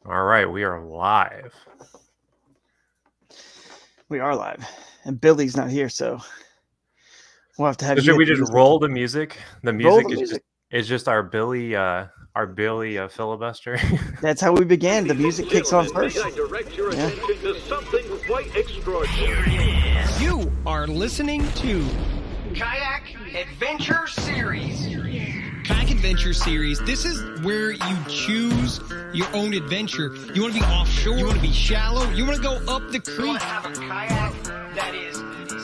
All right, we are live. We are live, and Billy's not here, so we'll have to have So you should hit we the just music. roll the music? The Roll the music is music. just our Billy filibuster. That's how we began. The music kicks on Gentlemen, first. may I direct your Yeah. attention to something quite extraordinary. You are listening to Kayak Adventure Series. Kayak Adventure Series. This is where you choose your own adventure. You want to be offshore? You want to be shallow? You want to go up the creek? You want to have a kayak that is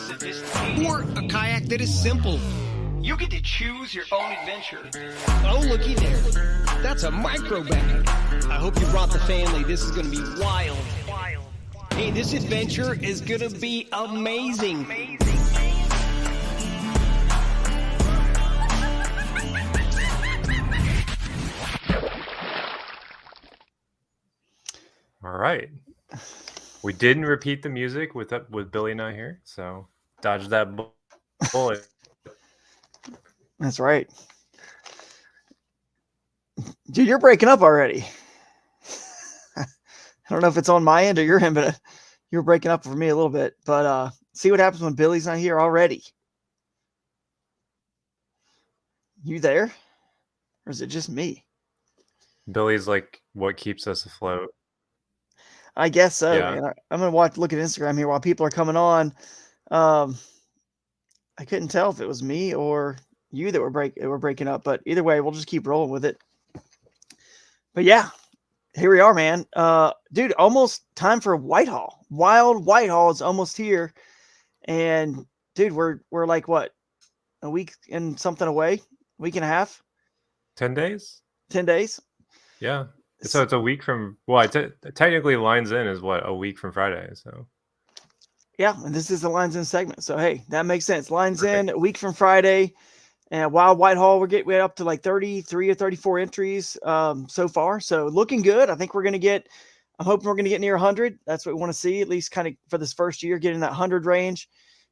sophisticated? Or a kayak that is simple? You get to choose your own adventure. Oh, looky there. That's a micro bag. I hope you brought the family. This is going to be wild. Hey, this adventure is going to be amazing. All right. We didn't repeat the music with Billy not here, so dodge that bullet. That's right. Dude, you're breaking up already. I don't know if it's on my end or your end, but you're breaking up for me a little bit. But see what happens when Billy's not here already. You there? Or is it just me? Billy's like what keeps us afloat. I guess so. Yeah. Man. I'm gonna look at Instagram here while people are coming on. I couldn't tell if it was me or you that were breaking up, but either way, we'll just keep rolling with it. But yeah, here we are, man. Dude, almost time for Whitehall. Wild Whitehall is almost here, and dude, we're like what, a week and something away, week and a half, 10 days. 10 days. Yeah. So it's a week from. Well, technically lines in is what, a week from Friday. So. Yeah, and this is the Lines In segment. So, hey, that makes sense. Lines In, a week from Friday. And Wild Whitehall, we're up to like 33 or 34 entries so far. So, looking good. I think I'm hoping we're going to get near 100. That's what we want to see, at least kind of for this first year, get in that 100 range.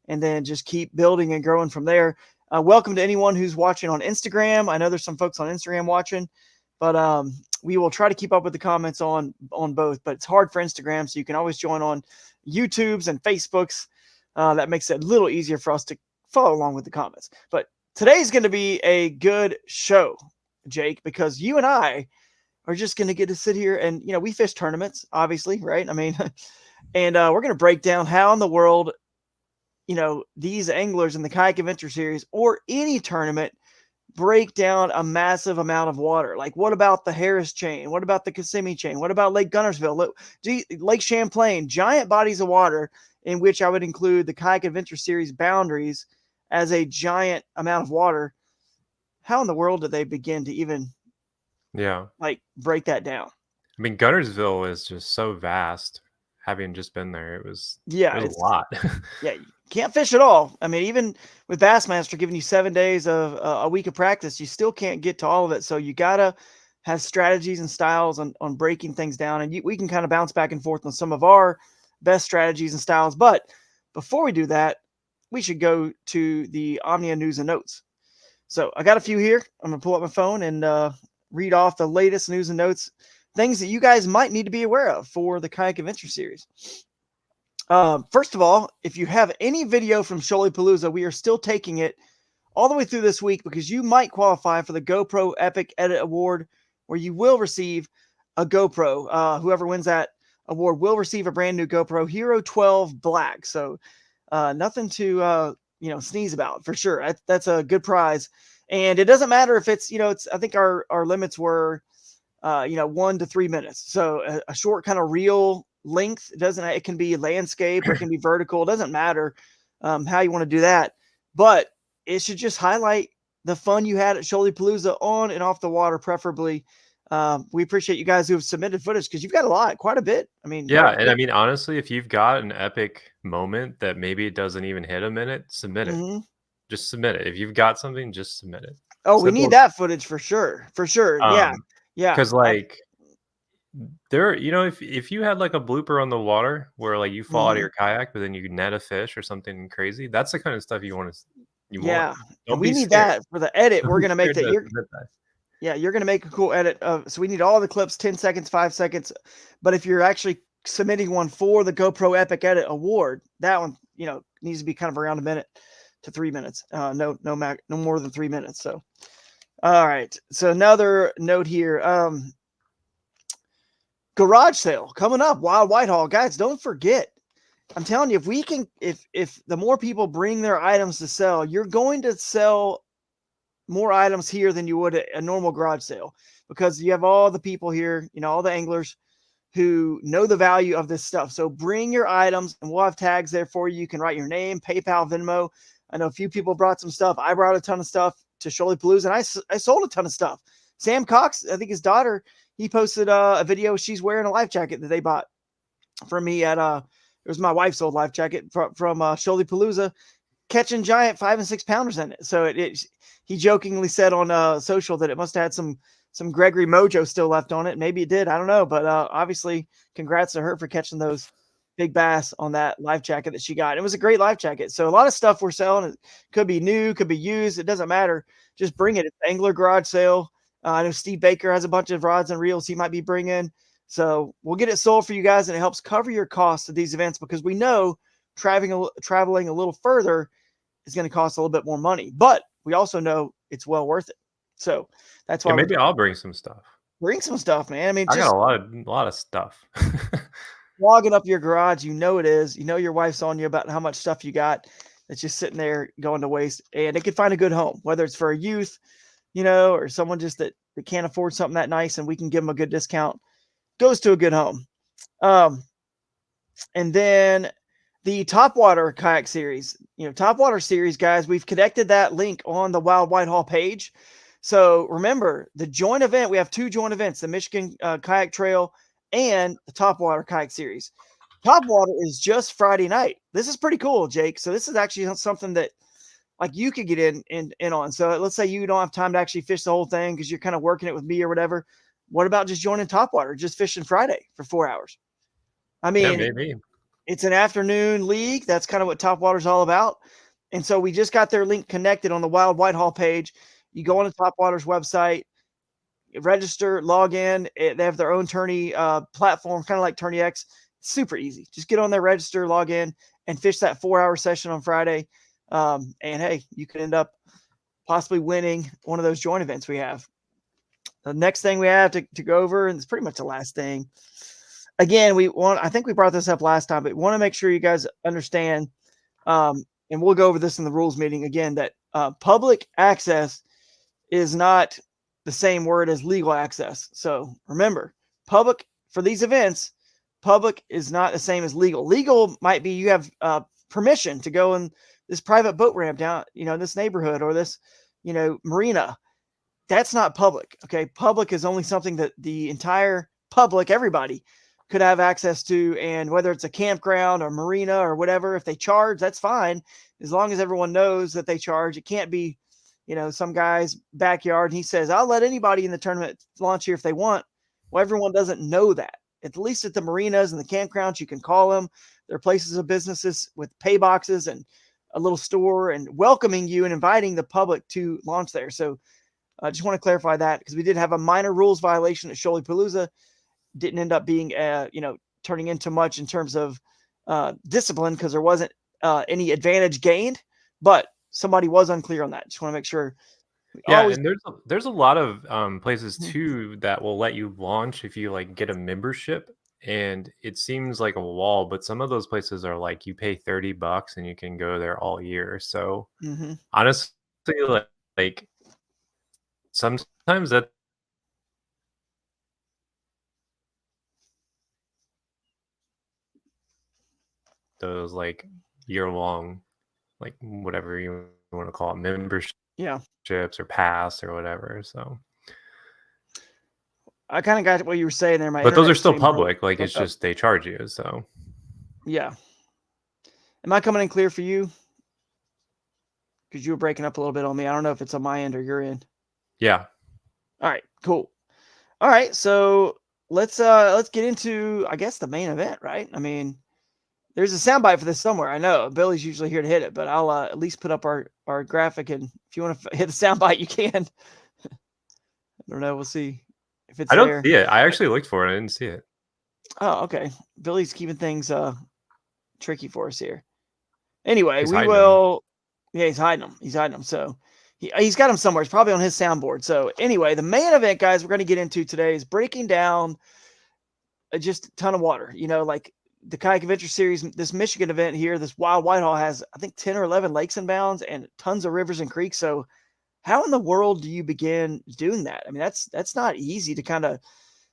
And then just keep building and growing from there. Welcome to anyone who's watching on Instagram. I know there's some folks on Instagram watching. But we will try to keep up with the comments on both. But it's hard for Instagram, so you can always join on YouTube's and Facebook's. That makes it a little easier for us to follow along with the comments. But today's going to be a good show, Jake, because you and I are just going to get to sit here and, we fish tournaments, obviously, right? I mean, and we're going to break down how in the world, these anglers in the Kayak Adventure Series or any tournament break down a massive amount of water. Like, what about the Harris chain? What about the Kissimmee chain? What about Lake Guntersville? Lake Champlain, giant bodies of water in which I would include the Kayak Adventure Series boundaries as a giant amount of water. How in the world did they begin to even break that down? I mean, Guntersville is just so vast. Having just been there, it was a lot. Yeah, you can't fish at all. I mean, even with Bassmaster giving you 7 days of a week of practice, you still can't get to all of it. So you gotta have strategies and styles on breaking things down, and we can kind of bounce back and forth on some of our best strategies and styles. But before we do that, we should go to the Omnia news and notes. So I got a few here. I'm gonna pull up my phone and read off the latest news and notes. Things that you guys might need to be aware of for the Kayak Adventure Series. First of all, if you have any video from Shoalipalooza, we are still taking it all the way through this week because you might qualify for the GoPro Epic Edit Award, where you will receive a GoPro. Whoever wins that award will receive a brand new GoPro Hero 12 Black. So nothing to sneeze about for sure. That's a good prize, and it doesn't matter if it's I think our limits were 1 to 3 minutes. So a short kind of reel length. It can be landscape or it can be vertical. It doesn't matter how you want to do that, but it should just highlight the fun you had at Shoalipalooza on and off the water, preferably. We appreciate you guys who have submitted footage because you've got quite a bit. I mean, yeah. And I mean, honestly, if you've got an epic moment that maybe it doesn't even hit a minute, submit it. Just submit it. If you've got something, just submit it. Oh, we need that footage for sure. For sure. Yeah. Because if you had like a blooper on the water where like you fall out of your kayak, but then you net a fish or something crazy, that's the kind of stuff you want. We need that for the edit. We're gonna make that. Yeah, you're going to make a cool edit. So we need all the clips, 10 seconds, 5 seconds. But if you're actually submitting one for the GoPro Epic Edit Award, that one, needs to be kind of around a minute to 3 minutes. No more than 3 minutes. So, all right. So another note here. Garage sale coming up, Wild Whitehall. Guys, don't forget. I'm telling you, if the more people bring their items to sell, you're going to sell more items here than you would at a normal garage sale, because you have all the people here, all the anglers who know the value of this stuff. So bring your items and we'll have tags there for you. You can write your name, PayPal, Venmo. I know a few people brought some stuff. I brought a ton of stuff to Shoaly Palooza, and I sold a ton of stuff. Sam Cox, I think his daughter, he posted a video. She's wearing a life jacket that they bought from me at, it was my wife's old life jacket from Shoaly Palooza, catching giant 5 and 6 pounders in it. So he jokingly said on social that it must have had some Gregory mojo still left on it. Maybe it did. I don't know. But obviously, congrats to her for catching those big bass on that life jacket that she got. It was a great life jacket. So a lot of stuff we're selling, it could be new, could be used. It doesn't matter. Just bring it. It's Angler Garage Sale. I know Steve Baker has a bunch of rods and reels he might be bringing. So we'll get it sold for you guys, and it helps cover your costs of these events, because we know traveling a little further is going to cost a little bit more money, but we also know it's well worth it. So that's why maybe I'll bring some stuff. Bring some stuff, man. I mean, I just got a lot of stuff. logging up your garage, it is. Your wife's on you about how much stuff you got that's just sitting there going to waste, and it could find a good home, whether it's for a youth, or someone just that can't afford something that nice, and we can give them a good discount. Goes to a good home. And then the Topwater kayak series, Topwater series, guys, we've connected that link on the Wild Whitehall page. So remember, the joint event, we have 2 joint events, the Michigan Kayak Trail and the Topwater kayak series. Topwater is just Friday night. This is pretty cool, Jake. So this is actually something that you could get in on. So let's say you don't have time to actually fish the whole thing because you're kind of working it with me or whatever. What about just joining Topwater, just fishing Friday for 4 hours? I mean, yeah, maybe. It's an afternoon league. That's kind of what Topwater's all about. And so we just got their link connected on the Wild Whitehall page. You go on to Topwater's website, register, log in. They have their own tourney platform, kind of like Tourney X. Super easy. Just get on there, register, log in, and fish that 4-hour session on Friday. And hey, you could end up possibly winning one of those joint events we have. The next thing we have to go over, and it's pretty much the last thing. Again, I think we brought this up last time, but we want to make sure you guys understand, and we'll go over this in the rules meeting again, that public access is not the same word as legal access. So remember, public for these events, public is not the same as legal. Legal might be you have permission to go in this private boat ramp down, this neighborhood or this, marina. That's not public. Okay. Public is only something that the entire public, everybody could have access to. And whether it's a campground or marina or whatever, if they charge, that's fine. As long as everyone knows that they charge. It can't be, some guy's backyard and he says, I'll let anybody in the tournament launch here if they want. Well, everyone doesn't know that. At least at the marinas and the campgrounds, you can call them. There are places of businesses with pay boxes and a little store and welcoming you and inviting the public to launch there. So I just want to clarify that, because we did have a minor rules violation at Shoaly Palooza. Didn't end up being, turning into much in terms of discipline, because there wasn't any advantage gained, but somebody was unclear on that. Just want to make sure. And there's a lot of places too that will let you launch if you get a membership, and it seems like a wall, but some of those places are you pay $30 and you can go there all year. So honestly, sometimes that those year-long, whatever you want to call it, memberships or pass or whatever. So I kind of got what you were saying there. But those are still public. It's just they charge you. So yeah. Am I coming in clear for you? Because you were breaking up a little bit on me. I don't know if it's on my end or your end. Yeah. All right, cool. All right, so let's get into, I guess, the main event, right? I mean, there's a soundbite for this somewhere. I know Billy's usually here to hit it, but I'll at least put up our graphic, and if you want to hit the soundbite, you can. I don't know. We'll see if it's I don't there. see it. I actually looked for it. I didn't see it. Oh, okay. Billy's keeping things tricky for us here. Anyway, He's we hiding them. will. Yeah, he's hiding them. He's hiding them. So he's got them somewhere. It's probably on his soundboard. So anyway, the main event, guys, we're going to get into today is breaking down just a ton of water. You know, like the Kayak Adventure Series, this Michigan event here, this Wild Whitehall has, I think, 10 or 11 lakes and bounds and tons of rivers and creeks. So how in the world do you begin doing that? I mean, that's not easy to kind of,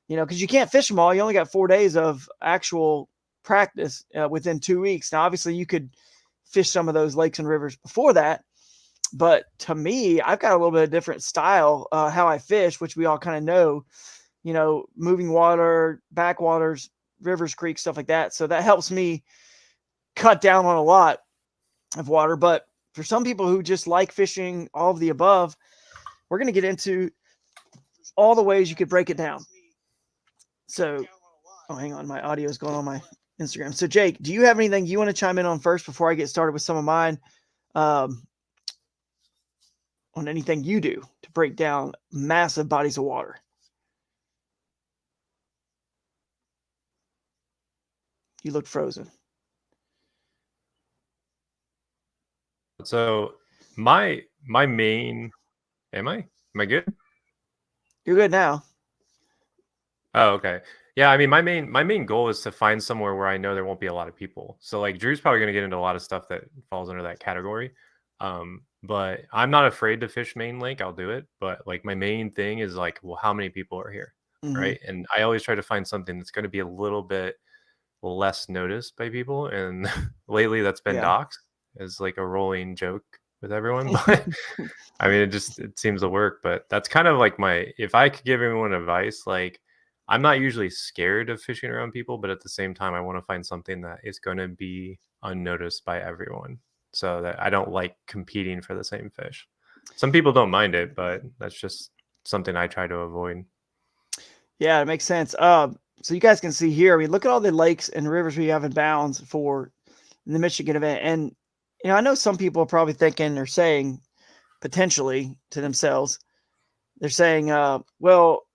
you know, because you can't fish them all. You only got 4 days of actual practice within 2 weeks. Now, obviously, you could fish some of those lakes and rivers before that. But to me, I've got a little bit of different style how I fish, which we all kind of know, you know, moving water, backwaters, rivers, creeks, stuff like that. So that helps me cut down on a lot of water. But for some people who just like fishing all of the above, we're going to get into all the ways you could break it down. So, oh, hang on. My audio is going on my Instagram. So, Jake, do you have anything you want to chime in on first before I get started with some of mine? On anything you do to break down massive bodies of water? You look frozen. So my main, am I good? You're good now. Oh, okay. Yeah, I mean, my main goal is to find somewhere where I know there won't be a lot of people. So like Drew's probably going to get into a lot of stuff that falls under that category. But I'm not afraid to fish main lake. I'll do it. But like my main thing is like, well, how many people are here? Mhm. Right. And I always try to find something that's going to be a little bit less noticed by people. And lately that's been Yeah. docks as like a rolling joke with everyone. But I mean, it seems to work. But that's kind of like if I could give everyone advice, like I'm not usually scared of fishing around people, but at the same time, I want to find something that is going to be unnoticed by everyone, so that I don't like competing for the same fish. Some people don't mind it, but that's just something I try to avoid. Yeah, it makes sense. So you guys can see here, I mean, look at all the lakes and rivers we have in bounds for the Michigan event. And, you know, I know some people are probably thinking or saying potentially to themselves, they're saying, well,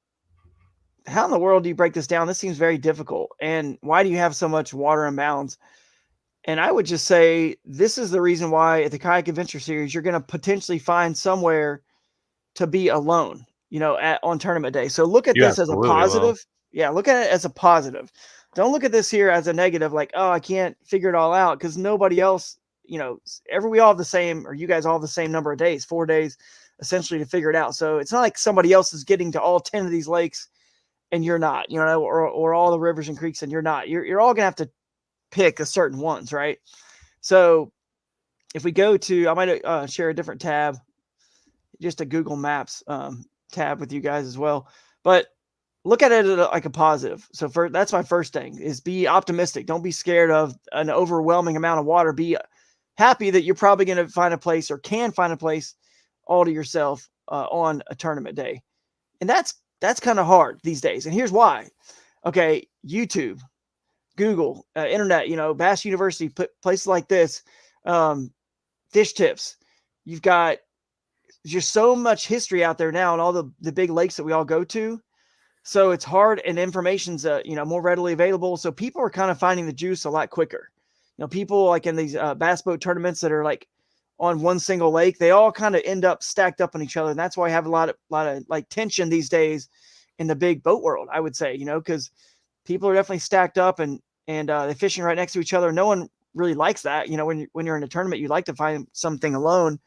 how in the world do you break this down? This seems very difficult. And why do you have so much water in bounds? And I would just say this is the reason why at the Kayak Adventure Series, you're going to potentially find somewhere to be alone, you know, on tournament day. So look at You this as a absolutely will. positive. Yeah, look at it as a positive. Don't look at this here as a negative, like, oh, I can't figure it all out, because nobody else, you know, we all have the same, or you guys all have the same number of days, 4 days essentially to figure it out. So it's not like somebody else is getting to all 10 of these lakes and you're not, you know, or all the rivers and creeks and you're not. You're all gonna have to pick a certain ones, right? So if we go to, I might share a different tab, just a Google Maps tab with you guys as well. But look at it like a positive. So that's my first thing, is be optimistic. Don't be scared of an overwhelming amount of water. Be happy that you're probably going to find a place, or can find a place all to yourself on a tournament day. And that's kind of hard these days. And here's why. Okay, YouTube, Google, internet, you know, Bass University, places like this, fish tips. You've got just so much history out there now, and all the big lakes that we all go to. So it's hard, and information's you know, more readily available. So people are kind of finding the juice a lot quicker. You know, people like in these bass boat tournaments that are like on one single lake, they all kind of end up stacked up on each other, and that's why I have a lot of like tension these days in the big boat world, I would say, you know, because people are definitely stacked up and they're fishing right next to each other. No one really likes that. You know, when you're in a tournament, you like to find something alone.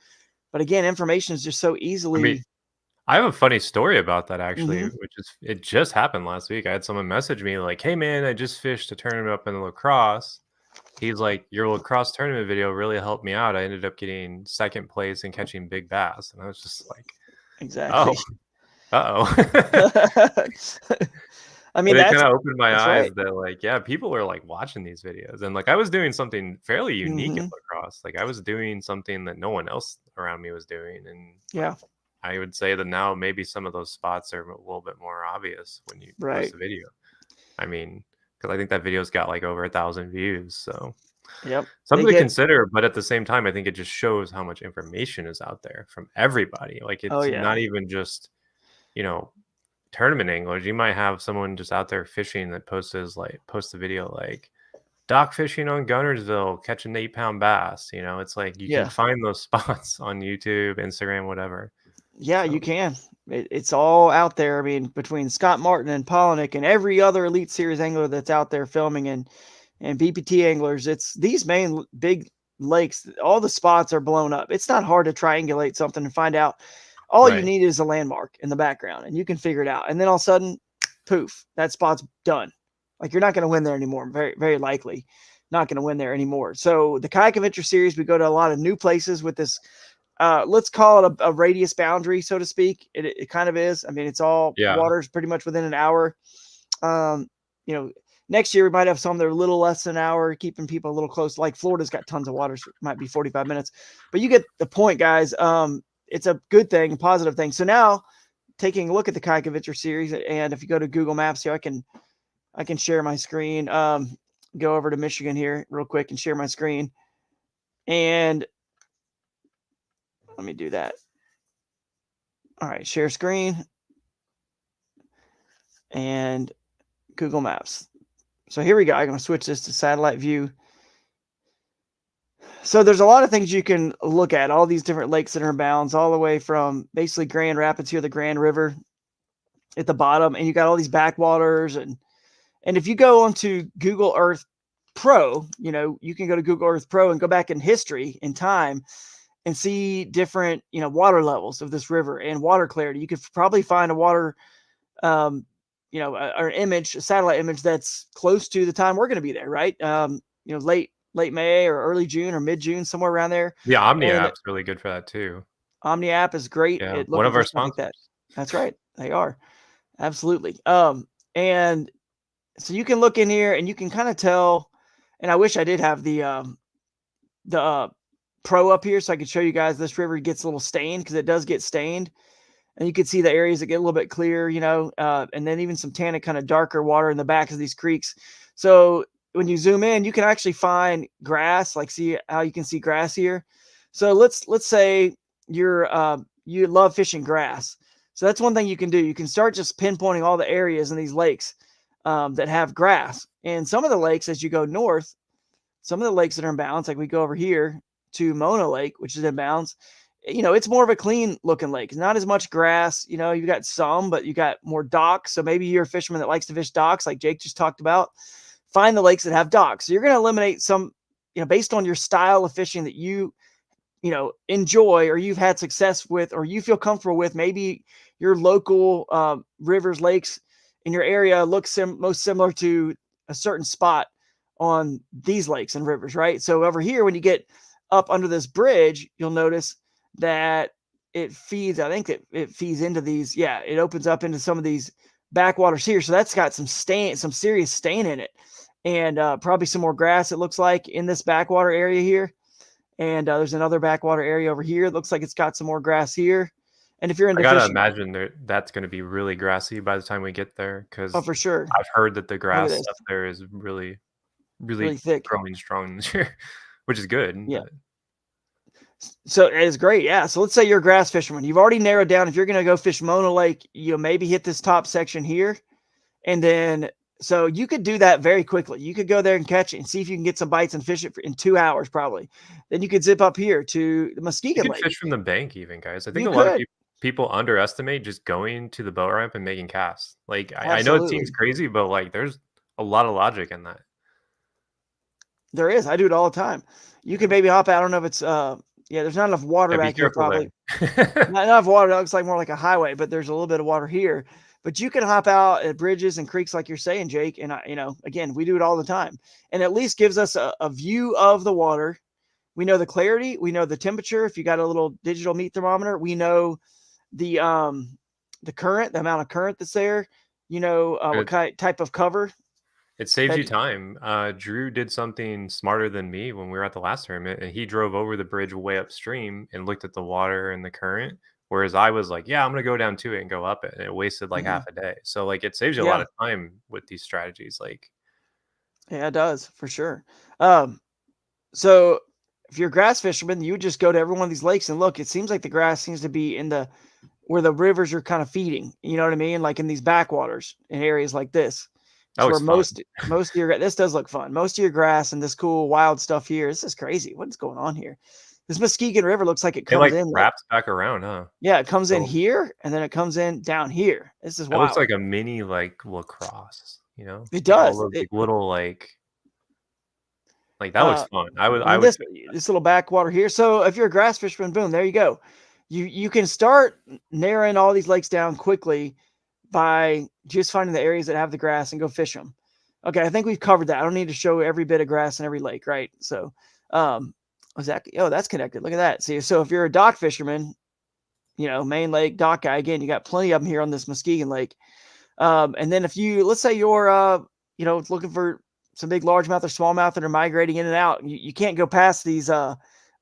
But again, information is just so easily. I mean, I have a funny story about that actually, Mhm. which is, it just happened last week. I had someone message me like, "Hey man, I just fished a tournament up in lacrosse." He's like, "Your lacrosse tournament video really helped me out. I ended up getting second place and catching big bass." And I was just like, Exactly. "Oh, uh-oh." I mean, But it kind that's of opened my eyes right. that like, yeah, people are like watching these videos, and like I was doing something fairly unique in Mhm. lacrosse. Like I was doing something that no one else around me was doing, and like Yeah, I would say that now maybe some of those spots are a little bit more obvious when you right. post a video. I mean, because I think that video's got like over 1,000 views, so Yep. They something to get. consider. But at the same time, I think it just shows how much information is out there from everybody. Like Oh it's yeah. not even just you know, tournament anglers, you might have someone just out there fishing that posts a video like dock fishing on Gunnersville, catching 8-pound bass. You know, it's like you can Yeah. find those spots on YouTube, Instagram, whatever. Yeah, So you can. It's all out there. I mean, between Scott Martin and Polnick and every other Elite Series angler that's out there filming and BPT anglers, it's these main big lakes. All the spots are blown up. It's not hard to triangulate something and find out. All you right. need is a landmark in the background, and you can figure it out. And then all of a sudden, poof, that spot's done. Like you're not going to win there anymore. Very, very likely not going to win there anymore. So the Kayak Adventure Series, we go to a lot of new places with this let's call it a radius boundary, so to speak. It kind of is. I mean, it's all Yeah. water's pretty much within an hour. You know, next year we might have some that are a little less than an hour, keeping people a little close. Like Florida's got tons of water, so it might be 45 minutes. But you get the point, guys. It's a good thing, a positive thing. So now taking a look at the Kayak Adventure Series, and if you go to Google Maps here, I can share my screen. Go over to Michigan here real quick and share my screen. And let me do that. All right, share screen and Google Maps. So here we go. I'm going to switch this to satellite view. So there's a lot of things you can look at, all these different lakes that are in bounds, all the way from basically Grand Rapids here, the Grand River at the bottom, and you got all these backwaters. And if you go onto Google Earth Pro, you know, you can go to Google Earth Pro and go back in history in time and see different, you know, water levels of this river and water clarity. You could probably find a water, you know, an image, a satellite image that's close to the time we're going to be there, right? You know, late May or early June or mid June, somewhere around there. The Omni And app's really good for that too. Omni app is great Yeah. at One looking of our for stuff like that. sponsors. That's right, they are absolutely. And so you can look in here and you can kind of tell. And I wish I did have the Pro up here so I could show you guys. This river gets a little stained because it does get stained, and you can see the areas that get a little bit clear, you know, and then even some tannic, kind of darker water in the back of these creeks. So when you zoom in, you can actually find grass, like see how you can see grass here. So let's say you love fishing grass. So that's one thing you can do. You can start just pinpointing all the areas in these lakes that have grass. And some of the lakes, as you go north, some of the lakes that are in bounds, like we go over here to Mona Lake, which is in bounds, you know, it's more of a clean looking lake. It's not as much grass. You know, you've got some, but you got more docks. So maybe you're a fisherman that likes to fish docks, like Jake just talked about. Find the lakes that have docks. So you're going to eliminate some, you know, based on your style of fishing that you know, enjoy or you've had success with or you feel comfortable with. Maybe your local rivers, lakes in your area look most similar to a certain spot on these lakes and rivers, right? So over here, when you get up under this bridge, you'll notice that it feeds, I think it feeds into these. Yeah, it opens up into some of these backwaters here. So that's got some serious stain in it. And probably some more grass, it looks like, in this backwater area here. And there's another backwater area over here. It looks like it's got some more grass here. And if you're into I gotta fishing, imagine that's going to be really grassy by the time we get there, oh, because for sure. I've heard that the Look at grass this. stuff there is really, Really really thick. growing strong this year, which is good. Yeah. But So it is great. Yeah. So let's say you're a grass fisherman. You've already narrowed down. If you're going to go fish Mona Lake, you maybe hit this top section here. And then, so you could do that very quickly. You could go there and catch it and see if you can get some bites and fish it in 2 hours, probably. Then you could zip up here to the you Muskegon could Lake. fish from the bank even, guys. I think You a lot of could. people underestimate just going to the boat ramp and making casts. Like, I know it Absolutely. seems crazy, but like there's a lot of logic in that. There is. I do it all the time. You could maybe hop out. I don't know if it's, yeah, there's not enough water Yeah, be back here, careful probably. there. Not enough water. That looks like more like a highway, but there's a little bit of water here. But you can hop out at bridges and creeks, like you're saying, Jake. And you know, again, we do it all the time, and at least gives us a view of the water. We know the clarity. We know the temperature. If you got a little digital meat thermometer, we know the current, the amount of current that's there. You know what type of cover. It saves you time. Drew did something smarter than me when we were at the last tournament, and he drove over the bridge way upstream and looked at the water and the current. Whereas I was like, yeah, I'm going to go down to it and go up it. And it wasted like half a day. So like it saves you a lot of time with these strategies. Like, yeah, it does for sure. So if you're a grass fisherman, you would just go to every one of these lakes and look. It seems like the grass seems to be in the where the rivers are kind of feeding. You know what I mean? Like in these backwaters in areas like this. That It's where looks fun. most of your this does look fun. Most of your grass and this cool wild stuff here. This is crazy. What's going on here? This Muskegon River looks like it It comes like in like wraps back around, huh? yeah, it comes in So here and then it comes in down here. This is that looks wild. like a mini like lacrosse, you know? It Like all does. those like little like that looks Uh, fun. and I then would this little backwater here. So if you're a grass fisherman, boom, there you go. You can start narrowing all these lakes down quickly by just finding the areas that have the grass and go fish them. Okay, I think we've covered that. I don't need to show every bit of grass in every lake, right? So, exactly. Oh, that's connected. Look at that. See, so if you're a dock fisherman, main lake dock guy, again, you got plenty of them here on this Muskegon Lake. And then if let's say you're, looking for some big largemouth or smallmouth that are migrating in and out, you can't go past these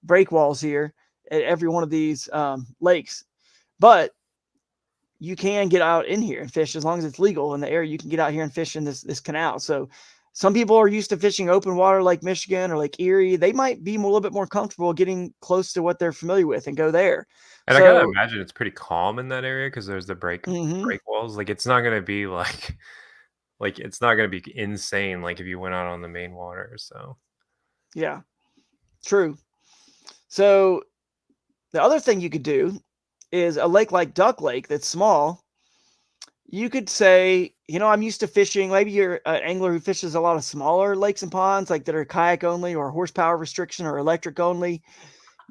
break walls here at every one of these lakes, but you can get out in here and fish as long as it's legal in the area. You can get out here and fish in this canal. So some people are used to fishing open water like Michigan or Lake Erie. They might be a little bit more comfortable getting close to what they're familiar with and go there. and I gotta So, imagine it's pretty calm in that area because there's the mhm, break walls. Like it's not gonna be like it's not gonna be insane like if you went out on the main water. So yeah, true. So the other thing you could do is a lake like Duck Lake that's small. You could say, I'm used to fishing. Maybe you're an angler who fishes a lot of smaller lakes and ponds, like that are kayak only or horsepower restriction or electric only.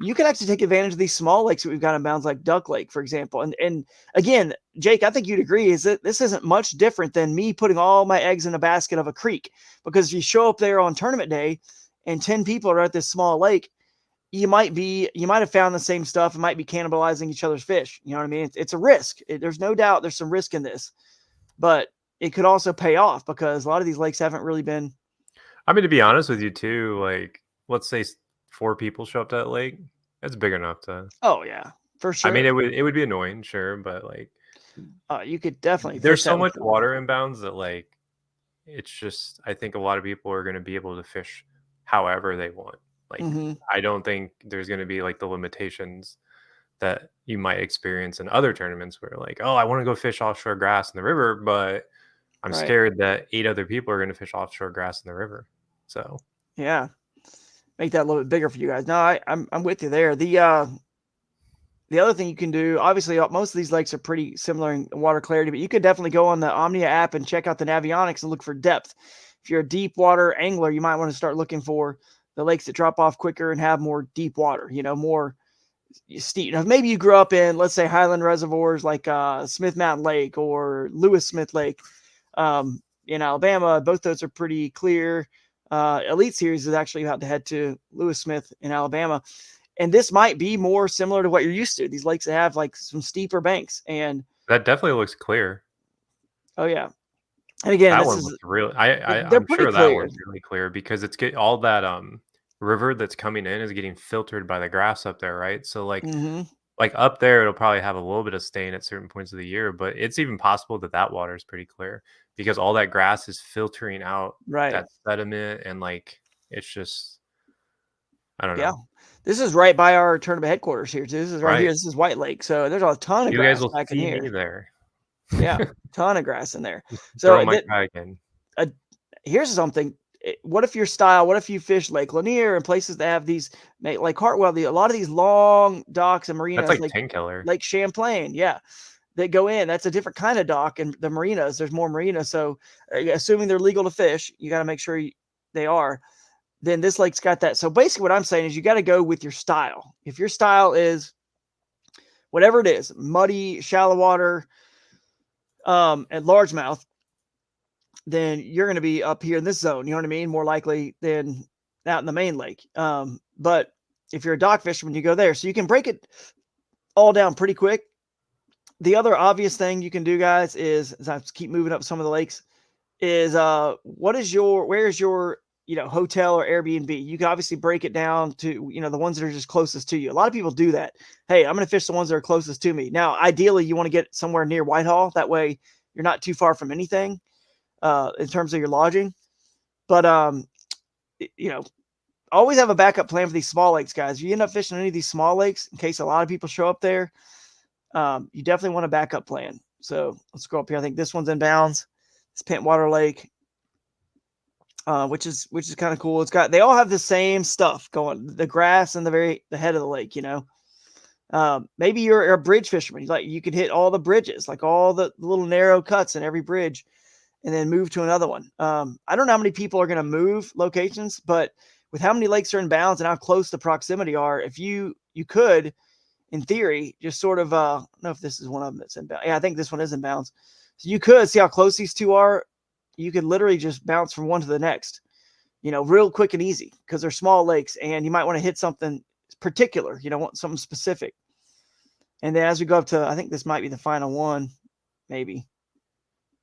You can actually take advantage of these small lakes that we've got in bounds, like Duck Lake, for example. And again, Jake, I think you'd agree is that this isn't much different than me putting all my eggs in a basket of a creek. Because if you show up there on tournament day and 10 people are at this small lake, you might have found the same stuff and might be cannibalizing each other's fish. You know what I mean? It's a risk. There's no doubt there's some risk in this, but it could also pay off because a lot of these lakes haven't really been. I mean, to be honest with you too, like let's say 4 people show up to that lake, that's big enough to. Oh yeah, for I mean, sure. it would be annoying, sure, but like You could definitely there's fish so that with much water inbounds that like it's just I think a lot of people are going to be able to fish however they want. Like hmm I don't think there's going to be like the limitations that you might experience in other tournaments where like, oh, I want to go fish offshore grass in the river, but I'm Right. scared that 8 other people are going to fish offshore grass in the river. So Yeah. Make that a little bit bigger for you guys. No, I'm with you there. The other thing you can do, obviously, most of these lakes are pretty similar in water clarity, but you could definitely go on the Omnia app and check out the Navionics and look for depth. If you're a deep water angler, you might want to start looking for the lakes that drop off quicker and have more deep water, more steep. Now, maybe you grew up in, let's say, highland reservoirs like Smith Mountain Lake or Lewis Smith Lake in Alabama. Both those are pretty clear. Elite Series is actually about to head to Lewis Smith in Alabama. And this might be more similar to what you're used to. These lakes that have like some steeper banks. And that definitely looks clear. oh yeah. And again, That this one is looks really they're I'm pretty sure that clear. one's really clear because it's all that river that's coming in is getting filtered by the grass up there, right? So hmm like up there it'll probably have a little bit of stain at certain points of the year, but it's even possible that that water is pretty clear because all that grass is filtering out Right. that sediment and like it's just I don't Yeah. know. This is right by our tournament headquarters here. Too. This is right here. Right. This is White Lake. So there's a ton of You guys grass will back in see me here. there. Yeah. Ton of grass in there. Throw So my kayak in. here's something. What if what if you fish Lake Lanier and places that have these, like Hartwell, a lot of these long docks and That's marinas, like like 10 killer. Lake Champlain, yeah, that go in. That's a different kind of dock, and the marinas, there's more marinas. So, assuming they're legal to fish, you got to make sure they are. Then this lake's got that. So basically, what I'm saying is you got to go with your style. If your style is whatever it is, muddy, shallow water, and largemouth, then you're going to be up here in this zone. You know what I mean? More likely than out in the main lake. But if you're a dock fisherman, you go there. So you can break it all down pretty quick. The other obvious thing you can do, guys, is as I keep moving up some of the lakes, is where's your hotel or Airbnb? You can obviously break it down to the ones that are just closest to you. A lot of people do that. Hey, I'm going to fish the ones that are closest to me. Now, ideally, you want to get somewhere near Whitehall. That way, you're not too far from anything in terms of your lodging. But always have a backup plan for these small lakes, guys. If you end up fishing any of these small lakes, in case a lot of people show up there, you definitely want a backup plan. So let's go up here. I think this one's in bounds. It's Pentwater Lake, which is kind of cool. They all have the same stuff going, the grass and the head of the lake, maybe you're a bridge fisherman. Like you could hit all the bridges, like all the little narrow cuts in every bridge, and then move to another one. I don't know how many people are going to move locations, but with how many lakes are in bounds and how close the proximity are, if you could, in theory, just sort of, I don't know if this is one of them that's in bounds. Yeah, I think this one is in bounds. So you could see how close these two are. You could literally just bounce from one to the next, real quick and easy, because they're small lakes, and you might want to hit something particular, want something specific. And then as we go up to, I think this might be the final one, maybe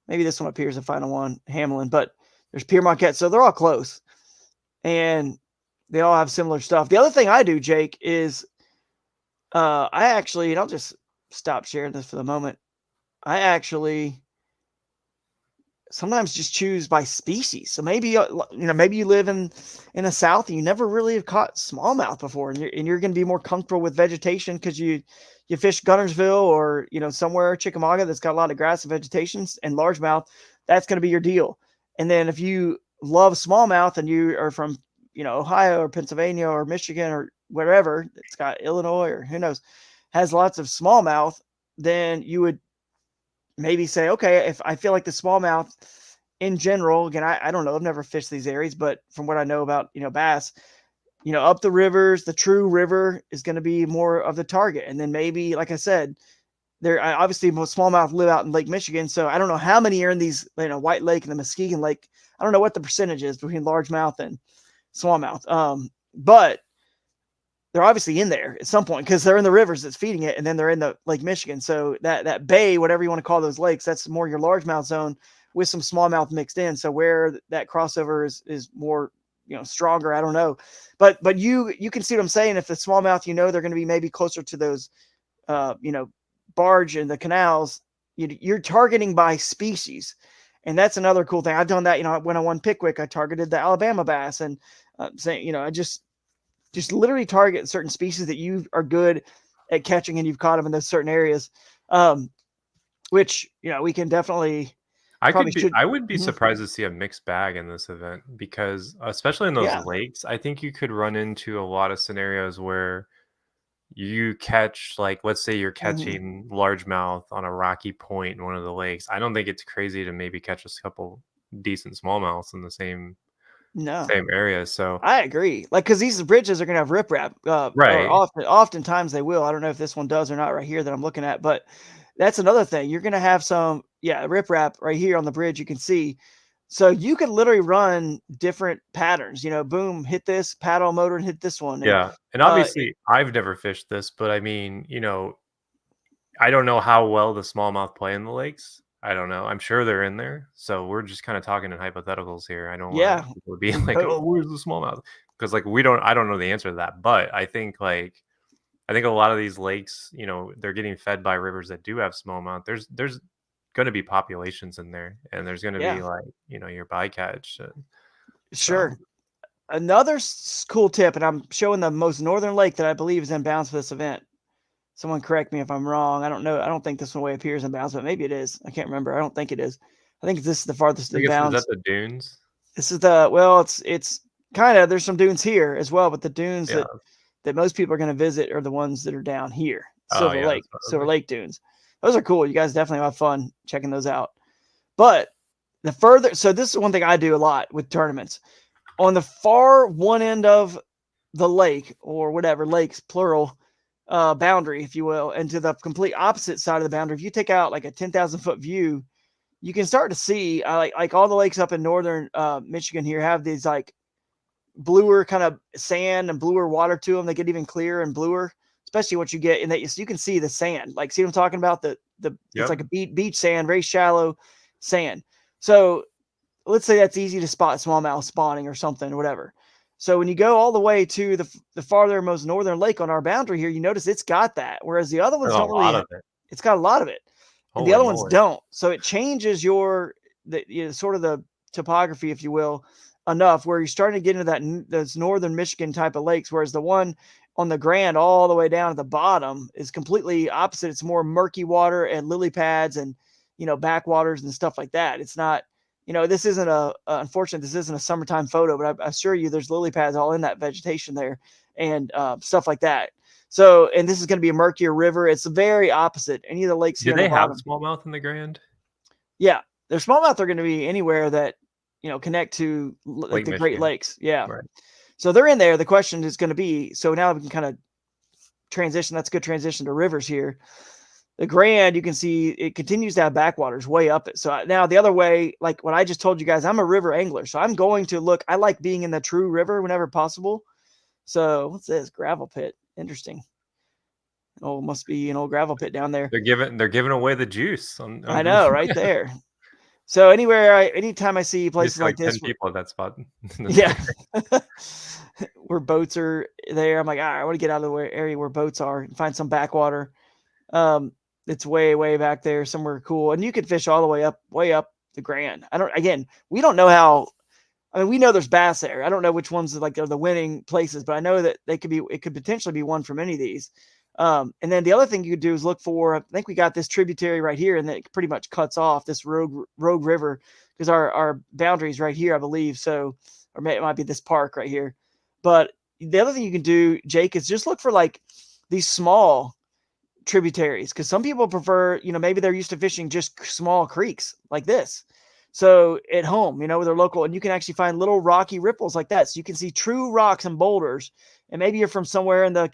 this one up here is the final one, Hamlin, but there's Pierre Marquette. So they're all close and they all have similar stuff. The other thing I do, Jake, is I actually, and I'll just stop sharing this for the moment. I actually sometimes just choose by species. So maybe, maybe you live in the South and you never really have caught smallmouth before, and you're going to be more comfortable with vegetation because you fish Gunnersville or, somewhere Chickamauga that's got a lot of grass and vegetation and largemouth. That's going to be your deal. And then if you love smallmouth and you are from, Ohio or Pennsylvania or Michigan or wherever, it's got Illinois or who knows, has lots of smallmouth, then you would maybe say, okay, if I feel like the smallmouth in general, again, I don't know, I've never fished these areas, but from what I know about, bass, up the rivers, the true river is going to be more of the target. And then maybe, like I said, obviously most smallmouth live out in Lake Michigan. So I don't know how many are in these, White Lake and the Muskegon Lake. I don't know what the percentage is between largemouth and smallmouth. But they're obviously in there at some point because they're in the rivers that's feeding it, and then they're in the Lake Michigan. So that bay, whatever you want to call those lakes, that's more your largemouth zone with some smallmouth mixed in. So where that crossover is more, stronger, I don't know. But you can see what I'm saying. If the smallmouth, they're going to be maybe closer to those, barge and the canals, you're targeting by species. And that's another cool thing. I've done that, when I won Pickwick, I targeted the Alabama bass, and saying, I just literally target certain species that you are good at catching and you've caught them in those certain areas. Which, we can definitely, I would be Mhm. surprised to see a mixed bag in this event, because especially in those Yeah. lakes, I think you could run into a lot of scenarios where you catch, like, let's say you're Mhm. catching largemouth on a rocky point in one of the lakes. I don't think it's crazy to maybe catch a couple decent smallmouths in the same No, area. So I agree. Like, cause these bridges are going to have riprap, or right, oftentimes they will. I don't know if this one does or not right here that I'm looking at, but that's another thing. You're going to have some, riprap right here on the bridge. You can see, so you can literally run different patterns, boom, hit this paddle motor and hit this one. And, yeah, and uh, obviously I've never fished this, but I mean, I don't know how well the smallmouth play in the lakes. I don't know. I'm sure they're in there. So we're just kind of talking in hypotheticals here. I don't want yeah, people to be like, "Oh, where's the smallmouth?" Because like I don't know the answer to that. But I think a lot of these lakes, they're getting fed by rivers that do have smallmouth. There's going to be populations in there, and there's going to be yeah, like, your bycatch. So sure. Another cool tip, and I'm showing the most northern lake that I believe is in bounds for this event. Someone correct me if I'm wrong. I don't know. I don't think this one way appears in bounds, but maybe it is. I can't remember. I don't think it is. I think this is the farthest I in guess, is that bounds. the dunes? This is it's kind of, there's some dunes here as well, but the dunes Yeah. that most people are going to visit are the ones that are down here. Oh yeah, that's Silver probably. Lake dunes. Those are cool. You guys definitely have fun checking those out. But so this is one thing I do a lot with tournaments. On the far one end of the lake, or whatever, lakes plural, boundary, if you will, and to the complete opposite side of the boundary, if you take out like a 10,000-foot view, you can start to see, like all the lakes up in northern Michigan here have these like bluer kind of sand and bluer water to them. They get even clearer and bluer, especially what you get in that. So you can see the sand, like, see what I'm talking about? It's Yep. like a beach sand, very shallow sand. So let's say that's easy to spot smallmouth spawning or something or whatever. So when you go all the way to the farthermost northern lake on our boundary here, you notice it's got that, whereas the other There's ones a don't really. lot of it. It's got a lot of it, and the Holy other ones moly. don't. So it changes sort of the topography, if you will, enough where you're starting to get into those northern Michigan type of lakes, whereas the one on the Grand all the way down at the bottom is completely opposite. It's more murky water and lily pads and, backwaters and stuff like that. It's not, this isn't unfortunately, this isn't a summertime photo, but I assure you there's lily pads all in that vegetation there and stuff like that. So, and this is going to be a murkier river. It's very opposite. Any of the lakes Do here they on the have bottom. smallmouth in the Grand? Yeah. Their smallmouth are going to be anywhere that, connect to like the Great Michigan. Lakes. Yeah. Right. So they're in there. The question is going to be, so now we can kind of transition. That's a good transition to rivers here. The Grand, you can see it continues to have backwaters way up it. So now the other way, like what I just told you guys, I'm a river angler. So I'm going to look, I like being in the true river whenever possible. So what's this? Gravel pit. Interesting. Oh, must be an old gravel pit down there. They're giving away the juice. I know, right there. So anytime I see places like 10 this, people at that spot. yeah, where boats are there, I'm like, all right, I want to get out of the area where boats are and find some backwater. It's way back there somewhere cool, and you could fish all the way up the Grand. We don't know how. I mean, we know there's bass there. I don't know which ones are the winning places, but I know that it could potentially be one from any of these. And then the other thing you could do is look for, I think we got this tributary right here, and it pretty much cuts off this Rogue River because our boundary is right here, I believe. So, or it might be this park right here. But the other thing you can do, Jake, is just look for like these small tributaries, because some people prefer, maybe they're used to fishing just small creeks like this. So at home, with their local, and you can actually find little rocky ripples like that. So you can see true rocks and boulders. And maybe you're from somewhere in the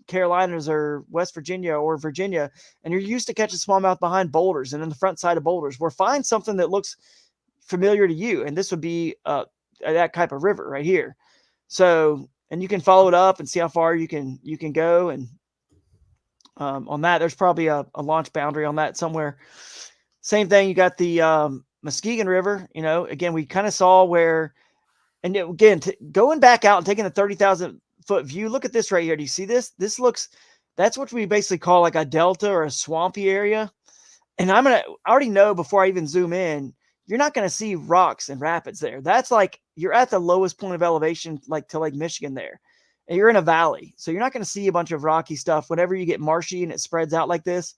Carolinas or West Virginia or Virginia, and you're used to catching smallmouth behind boulders and in the front side of boulders. Or find something that looks familiar to you. And this would be that type of river right here. So, and you can follow it up and see how far you can go. And on that, there's probably a launch boundary on that somewhere. Same thing. You got the Muskegon River, again, we kind of saw where, and again, going back out and taking the 30,000 foot view, look at this right here. Do you see this? That's what we basically call like a delta or a swampy area. And I already know before I even zoom in, you're not going to see rocks and rapids there. That's like, you're at the lowest point of elevation, like to Lake Michigan there. And you're in a valley. So you're not going to see a bunch of rocky stuff. Whenever you get marshy and it spreads out like this,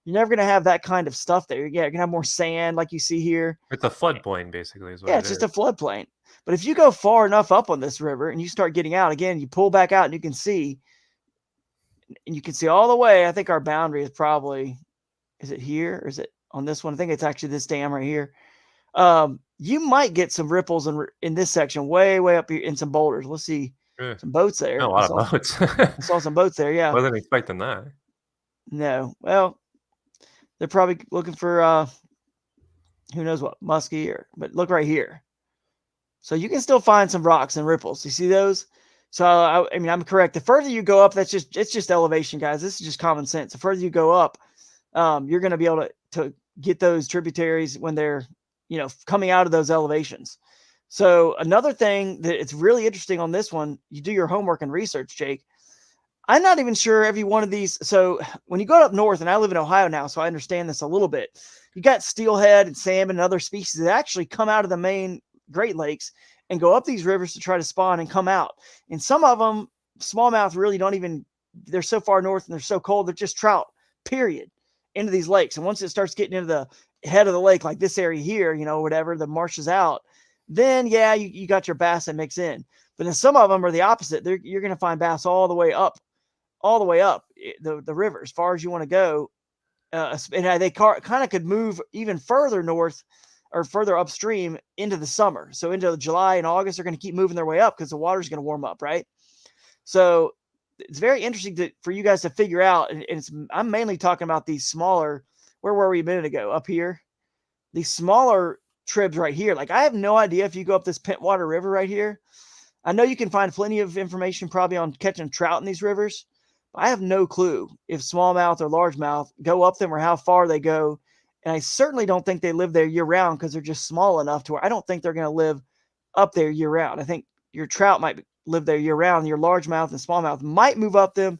you're never going to have that kind of stuff there. Yeah, you're going to have more sand like you see here. It's a floodplain, basically. Is what yeah, it's just a floodplain. But if you go far enough up on this river and you start getting out, again, you pull back out and you can see all the way. I think our boundary is probably, is it here or is it on this one? I think it's actually this dam right here. You might get some ripples in this section way up here in some boulders. Let's see some boats there. A lot of boats. I saw some boats there. Yeah. Wasn't expecting that. No. Well, they're probably looking for who knows what, muskie but look right here. So you can still find some rocks and ripples. You see those? So I mean, I'm correct. The further you go up, it's just elevation, guys. This is just common sense. The further you go up, you're going to be able to get those tributaries when they're, coming out of those elevations. So another thing that it's really interesting on this one, you do your homework and research, Jake. I'm not even sure every one of these. So when you go up north, and I live in Ohio now, so I understand this a little bit. You got steelhead and salmon and other species that actually come out of the main Great Lakes and go up these rivers to try to spawn and come out. And some of them, smallmouth really don't even, they're so far north and they're so cold, they're just trout, period, into these lakes. And once it starts getting into the head of the lake, like this area here, whatever, the marsh is out, then yeah, you got your bass that mix in. But then some of them are the opposite. You're going to find bass all the way up the river as far as you want to go. And they kind of could move even further north or further upstream into the summer. So into July and August, they're going to keep moving their way up because the water's going to warm up, right? So it's very interesting for you guys to figure out. And I'm mainly talking about these smaller, where were we a minute ago? Up here? These smaller tribs right here. Like I have no idea if you go up this Pentwater River right here. I know you can find plenty of information probably on catching trout in these rivers. I have no clue if smallmouth or largemouth go up them or how far they go. And I certainly don't think they live there year round because they're just small enough to where I don't think they're going to live up there year round. I think your trout might live there year round. Your largemouth and smallmouth might move up them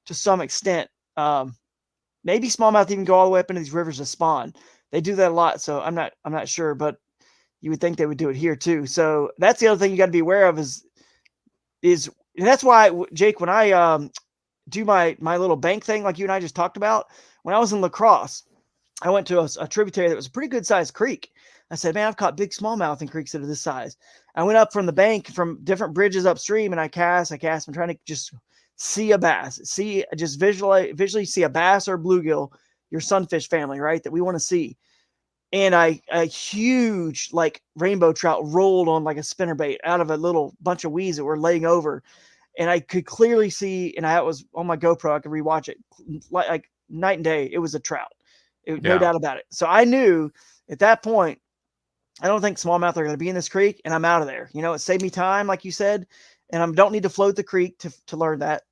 to some extent. Maybe smallmouth even go all the way up into these rivers to spawn. They do that a lot. So I'm not sure, but you would think they would do it here too. So that's the other thing you got to be aware of is And that's why, Jake, when I do my little bank thing, like you and I just talked about, when I was in La Crosse, I went to a tributary that was a pretty good sized creek. I said, man, I've caught big smallmouth in creeks that are this size. I went up from the bank from different bridges upstream, and I cast. I'm trying to just see a bass, just visually see a bass or bluegill, your sunfish family, right? That we want to see. And a huge like rainbow trout rolled on like a spinnerbait out of a little bunch of weeds that were laying over. And I could clearly see, and I was on my GoPro, I could rewatch it like night and day. It was a trout. No Yeah. doubt about it. So I knew at that point, I don't think smallmouth are going to be in this creek, and I'm out of there. It saved me time, like you said, and I don't need to float the creek to learn that.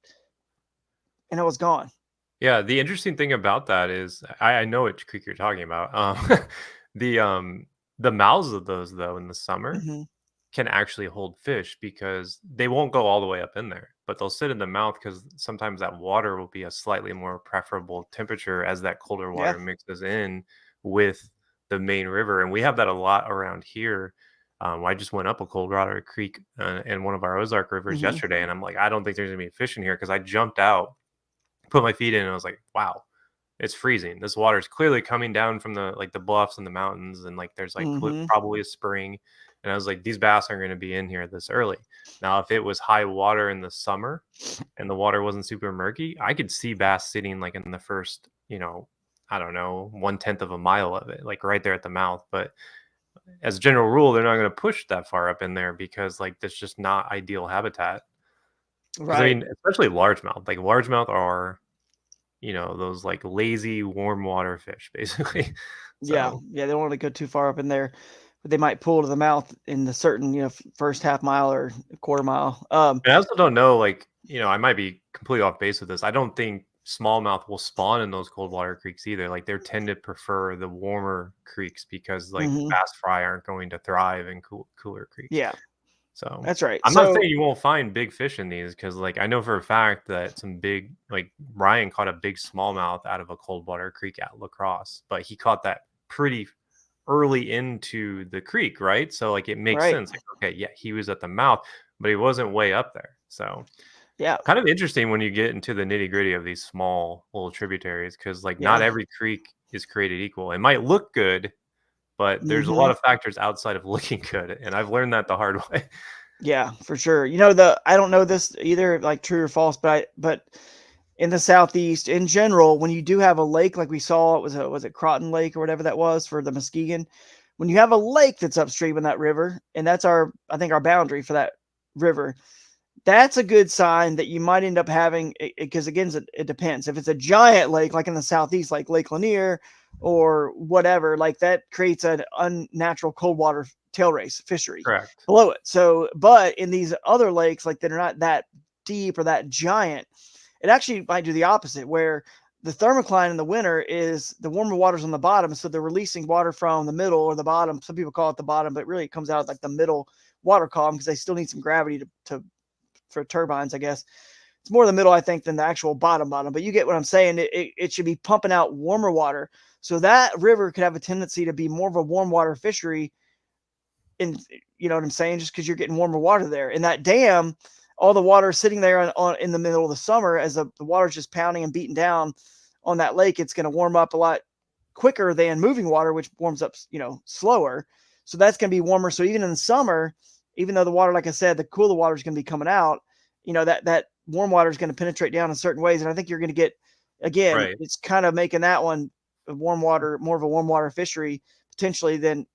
And I was gone. Yeah, the interesting thing about that is I know which creek you're talking about. The the mouths of those though in the summer Mm-hmm. can actually hold fish because they won't go all the way up in there, but they'll sit in the mouth because sometimes that water will be a slightly more preferable temperature as that colder Yeah. water mixes in with the main river. And we have that a lot around here. I just went up a cold water creek in one of our Ozark rivers Mm-hmm. yesterday, and I'm like, I don't think there's gonna be fish in here because I jumped out, put my feet in, and I was like, wow, it's freezing. This water is clearly coming down from the bluffs and the mountains, and like there's like Mm-hmm. probably a spring. And I was like, these bass aren't going to be in here this early. Now, if it was high water in the summer and the water wasn't super murky, I could see bass sitting like in the first, I don't know, 1/10 of a mile of it, like right there at the mouth. But as a general rule, they're not going to push that far up in there because like that's just not ideal habitat. Because I Right. mean, especially largemouth. Like largemouth are, those like lazy warm water fish, basically. Yeah. So Yeah. They don't want to go too far up in there, but they might pull to the mouth in the certain, first half mile or quarter mile. and I also don't know, like, I might be completely off base with this. I don't think smallmouth will spawn in those cold water creeks either. Like they tend to prefer the warmer creeks because like Mhm. bass fry aren't going to thrive in cooler creeks. Yeah, So that's right. I'm not So saying you won't find big fish in these because like I know for a fact that some big, like Ryan caught a big smallmouth out of a cold water creek at La Crosse, but he caught that pretty early into the creek, right? So like it makes right. sense. Like, okay, yeah, he was at the mouth, but he wasn't way up there. So Yeah. kind of interesting when you get into the nitty gritty of these small little tributaries because like not Yeah. every creek is created equal. It might look good, but there's a lot Mhm. of factors outside of looking good, and I've learned that the hard way. Yeah, for sure. I don't know this either, like true or false, but in the Southeast in general, when you do have a lake like we saw, was it Croton Lake or whatever that was for the Muskegon? When you have a lake that's upstream in that river, and that's I think our boundary for that river, that's a good sign that you might end up having, because again, it depends. If it's a giant lake like in the Southeast, like Lake Lanier or whatever, like that creates an unnatural cold water tail race fishery Correct. below it. So, but in these other lakes, like that are not that deep or that giant, it actually might do the opposite, where the thermocline in the winter is the warmer water's on the bottom. So they're releasing water from the middle or the bottom. Some people call it the bottom, but really it comes out like the middle water column because they still need some gravity to for turbines, I guess. It's more the middle, I think, than the actual bottom. But you get what I'm saying. It should be pumping out warmer water. So that river could have a tendency to be more of a warm water fishery. And you know what I'm saying? Just because you're getting warmer water there. And that dam, all the water sitting there on in the middle of the summer, as the water's just pounding and beating down on that lake, it's going to warm up a lot quicker than moving water, which warms up, slower. So that's going to be warmer. So even in the summer, even though the water, like I said, the cooler water is going to be coming out, that warm water is going to penetrate down in certain ways. And I think you're going to get, again, Right. it's kind of making that one more of a warm water fishery potentially than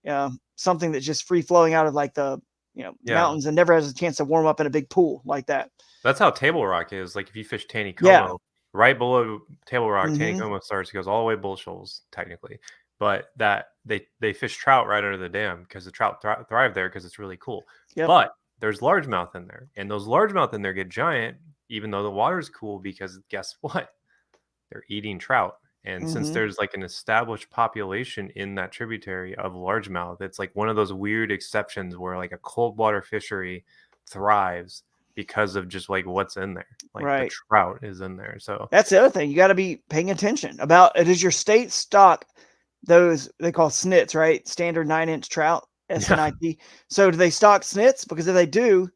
something that's just free flowing out of like the, Yeah. mountains and never has a chance to warm up in a big pool like that. That's how Table Rock is. Like if you fish Taney Yeah. Como, right below Table Rock, Taney Mhm. Como starts, goes all the way Bull Shoals, technically. But that they fish trout right under the dam because the trout thrive there because it's really cool. Yep. But there's largemouth in there, and those largemouth in there get giant, even though the water's cool, because guess what? They're eating trout. And since Mhm. there's like an established population in that tributary of largemouth, it's like one of those weird exceptions where like a cold water fishery thrives because of just like what's in there. Like Right. the trout is in there. So That's the other thing. You got to be paying attention about. Does your state stock those they call snits, right? Standard 9-inch trout, SNIT. So do they stock snits? Because if they do,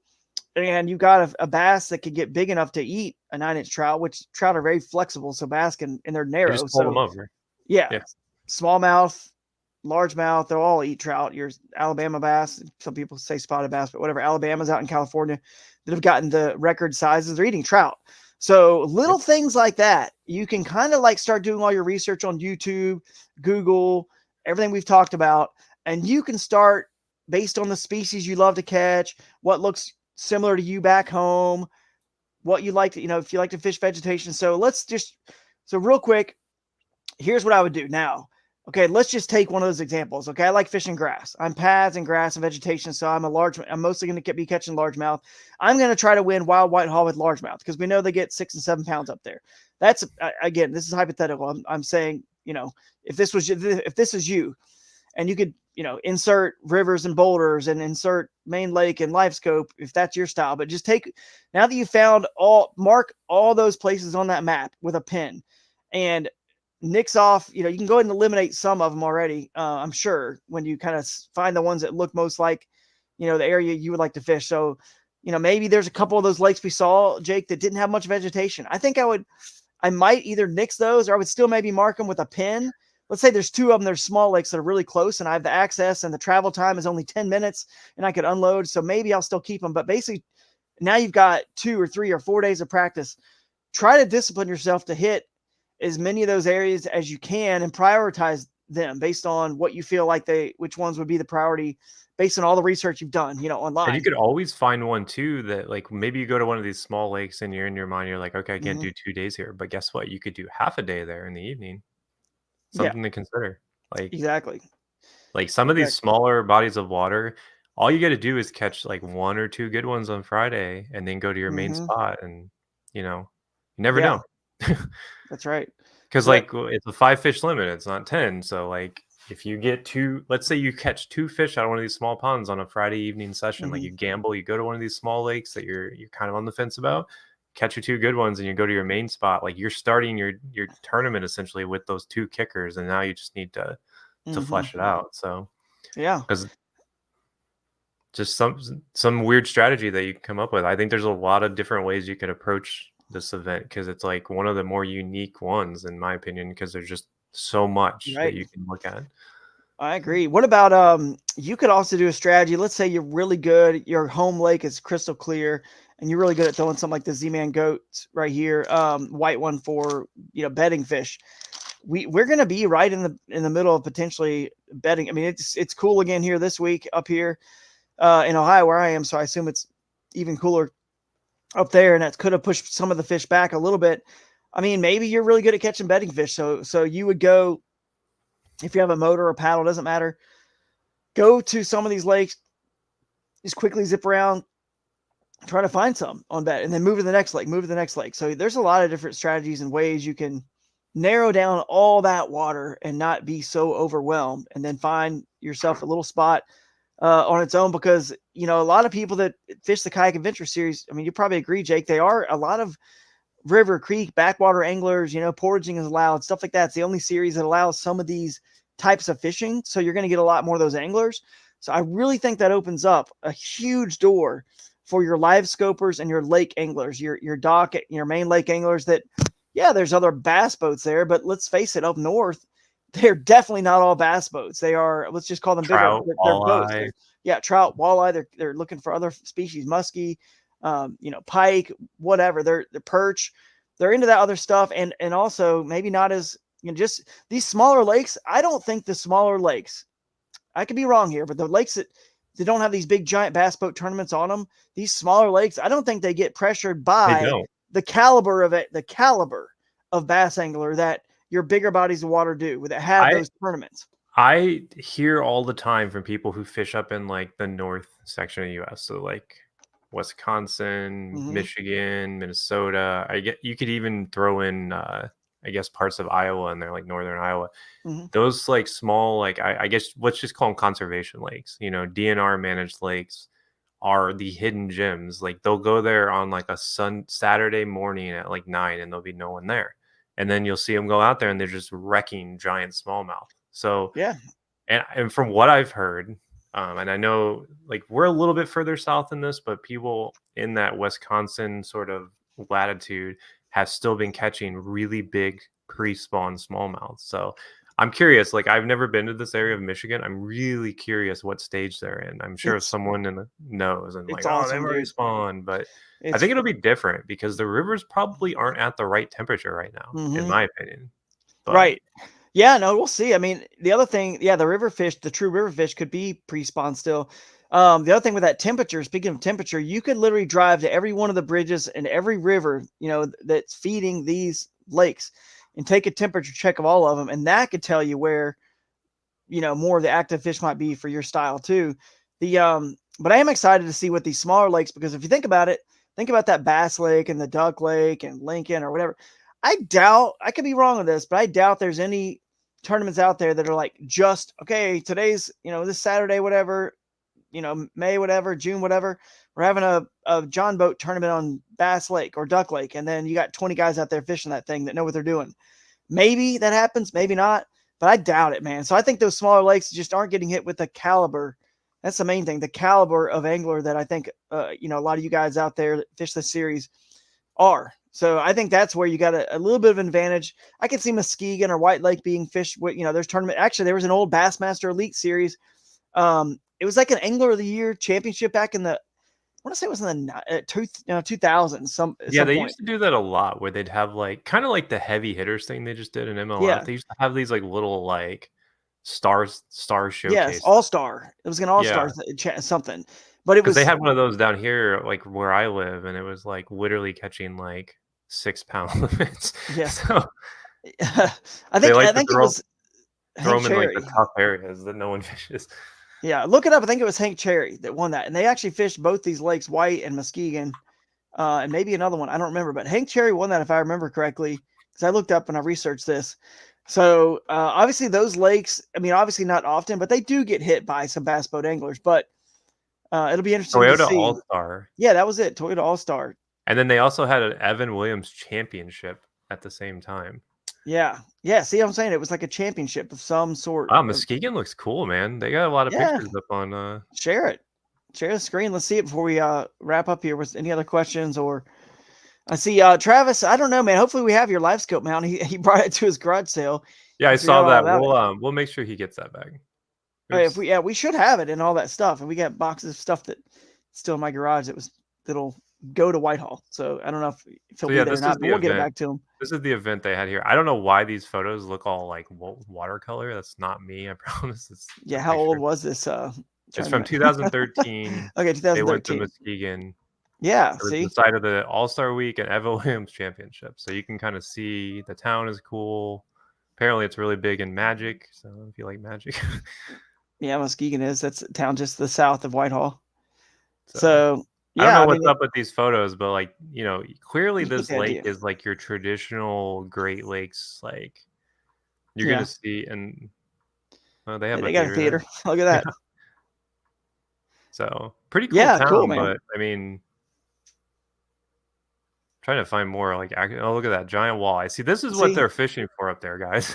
and you got a bass that could get big enough to eat a 9-inch trout, which trout are very flexible. So bass can, and they're They narrow. just pulled them So over. yeah, Yeah. smallmouth, largemouth, they'll all eat trout. Your Alabama bass, some people say spotted bass, but whatever. Alabama's out in California that have gotten the record sizes. They're eating trout. So little things like that, you can kind of like start doing all your research on YouTube, Google, everything we've talked about, and you can start based on the species you love to catch, what looks similar to you back home, what you like to, if you like to fish vegetation. So real quick, here's what I would do now. Okay, let's just take one of those examples. Okay, I like fishing grass. I'm pads and grass and vegetation, so I'm mostly going to be catching largemouth. I'm going to try to win wild white haul with largemouth because we know they get 6 and 7 pounds up there. That's again, this is hypothetical. I'm saying, if this is you, and you could, insert rivers and boulders and insert main lake and live scope if that's your style. But just now that you found mark all those places on that map with a pin, and nix off, you can go ahead and eliminate some of them already. I'm sure when you kind of find the ones that look most like, the area you would like to fish. So, maybe there's a couple of those lakes we saw, Jake, that didn't have much vegetation. I think I might either nix those, or I would still maybe mark them with a pin. Let's say there's 2 of them, there's small lakes that are really close and I have the access and the travel time is only 10 minutes and I could unload. So maybe I'll still keep them, but basically now you've got 2 or 3 or 4 days of practice. Try to discipline yourself to hit as many of those areas as you can and prioritize them based on what you feel like which ones would be the priority based on all the research you've done, online. And you could always find one too that, like, maybe you go to one of these small lakes and you're in your mind, you're like, okay, I can't do 2 days here. But guess what? You could do half a day there in the evening. Something to consider. Like Exactly. some of these smaller bodies of water, all you got to do is catch like 1 or 2 good ones on Friday and then go to your main spot, and you never know. That's right. Because So it's a 5 fish limit, it's not 10. So like if you get 2, let's say you catch 2 fish out of one of these small ponds on a Friday evening session, like you gamble, you go to one of these small lakes that you're kind of on the fence about, catch your 2 good ones, and you go to your main spot. Like you're starting your tournament essentially with those 2 kickers, and now you just need to flesh it out. So because just some weird strategy that you can come up with. I think there's a lot of different ways you could approach this event, because it's like one of the more unique ones in my opinion, because there's just so much that you can look at. I agree. What about you could also do a strategy. Let's say you're really good, your home lake is crystal clear, and you're really good at throwing something like the Z-Man goats right here, white one for bedding fish. We're going to be right in the middle of potentially bedding. I mean, it's cool again here this week up here in Ohio where I am, so I assume it's even cooler up there, and that could have pushed some of the fish back a little bit. I mean, maybe you're really good at catching bedding fish, so you would go, if you have a motor or paddle, doesn't matter, go to some of these lakes, just quickly zip around, try to find some on bed, and then move to the next lake. So there's a lot of different strategies and ways you can narrow down all that water and not be so overwhelmed, and then find yourself a little spot on its own. Because, a lot of people that fish the Kayak Adventure Series, I mean, you probably agree, Jake, they are a lot of river, creek, backwater anglers, portaging is allowed, stuff like that. It's the only series that allows some of these types of fishing. So you're going to get a lot more of those anglers. So I really think that opens up a huge door for your live scopers and your lake anglers, your dock, your main lake anglers that, there's other bass boats there, but let's face it, up north, they're definitely not all bass boats. They are, let's just call them Trout, bigger. They're boats. Trout, walleye. They're looking for other species, muskie, pike, whatever. They're perch. They're into that other stuff. And also maybe not as, just these smaller lakes. I don't think the smaller lakes, I could be wrong here, but the lakes that they don't have these big giant bass boat tournaments on them, these smaller lakes, I don't think they get pressured by the caliber of bass angler that your bigger bodies of water do, that have those tournaments. I hear all the time from people who fish up in like the north section of the US. So like Wisconsin, Michigan, Minnesota. You could even throw in I guess parts of Iowa in there, like northern Iowa. Those like small, like I guess let's just call them conservation lakes. DNR managed lakes are the hidden gems. Like they'll go there on like a Saturday morning at like 9 and there'll be no one there. And then you'll see them go out there and they're just wrecking giant smallmouth. So and from what I've heard, And I know like we're a little bit further south than this, but people in that Wisconsin sort of latitude have still been catching really big pre-spawn smallmouth. So I'm curious, like I've never been to this area of Michigan. I'm really curious what stage they're in. I'm sure It's someone in the knows and like, it's oh, they've awesome, already dude. spawned. But I It's think it'll be different because the rivers probably aren't at the right temperature right now, in mhm. my opinion. But Right. Yeah, no, we'll see. I mean, the other thing, yeah, the river fish, the true river fish could be pre-spawn still. The other thing with that temperature, speaking of temperature, you could literally drive to every one of the bridges and every river, that's feeding these lakes and take a temperature check of all of them. And that could tell you where, more of the active fish might be for your style too. But I am excited to see what these smaller lakes, because if you think about it, think about that Bass Lake and the Duck Lake and Lincoln or whatever. I doubt, I could be wrong on this, but I doubt there's any tournaments out there that are like just okay. Today's, this Saturday, whatever, May, whatever, June, whatever. We're having a John boat tournament on Bass Lake or Duck Lake, and then you got 20 guys out there fishing that thing that know what they're doing. Maybe that happens, maybe not, but I doubt it, man. So I think those smaller lakes just aren't getting hit with the caliber. That's the main thing, the caliber of angler that I think, a lot of you guys out there that fish this series are. So I think that's where you got a little bit of an advantage. I can see Muskegon or White Lake being fished with, there's tournament. Actually, there was an old Bassmaster Elite series. It was like an Angler of the Year championship back in the, I want to say it was in the 2000 at yeah, some they point. used to do that a lot where they'd have like kind of like the heavy hitters thing they just did in MLF. Yeah. They used to have these like little like star Yes. showcase. All Star. It was an All Star Yeah, something, but it because they was, had one of those down here, like where I live, and it was like literally catching like 6 pound limits. yeah. So I they think, like I to think it was throw Hank them in like the Cherry. tough areas that no one fishes. Yeah. Look it up. I think it was Hank Cherry that won that. And they actually fished both these lakes, White and Muskegon. And maybe another one. I don't remember, but Hank Cherry won that if I remember correctly, because I looked up and I researched this. So obviously those lakes, I mean, obviously not often, but they do get hit by some bass boat anglers. But it'll be interesting to Toyota see. All Star, Yeah, that was it. Toyota All Star. and then they also had an Evan Williams Championship at the same time. Yeah, yeah. See, I'm saying it was like a championship of some sort. Wow, Muskegon looks cool, man. They got a lot of Yeah, pictures up on. share it. Share the screen. Let's see it before we wrap up here. Was any other questions? Or I see Travis. I don't know, man. Hopefully we have your live scope mount. He brought it to his garage sale. Yeah, I He forgot saw all that. about it. We'll make sure he gets that bag. If Oops. we should have it and all that stuff, and we got boxes of stuff that still in my garage that'll go to Whitehall. So I don't know if he'll So be yeah, there or this is not, but the we'll get it event. back to him. This is the event they had here. I don't know why these photos look all like watercolor. That's not me. I promise. It's Yeah, a how old picture. was this It's from tournament? 2013. Okay, They went to 2013. Muskegon. Yeah, It was see? the site of the All-Star Week and Evan Williams Championship. So you can kind of see the town is cool. Apparently, it's really big in Magic. So if you like Magic, Yeah, Muskegon is. That's a town just to the south of Whitehall. so So I don't yeah, know I what's mean, up with these photos, but like clearly you get this the lake idea. is like your traditional Great Lakes. Like you're Yeah. gonna see, and they have They a got a theater theater. Look at that. there. So pretty cool Yeah, town, cool, man. but I mean, trying to find more like oh, look at that giant walleye. See, this is what See? they're fishing for up there, guys.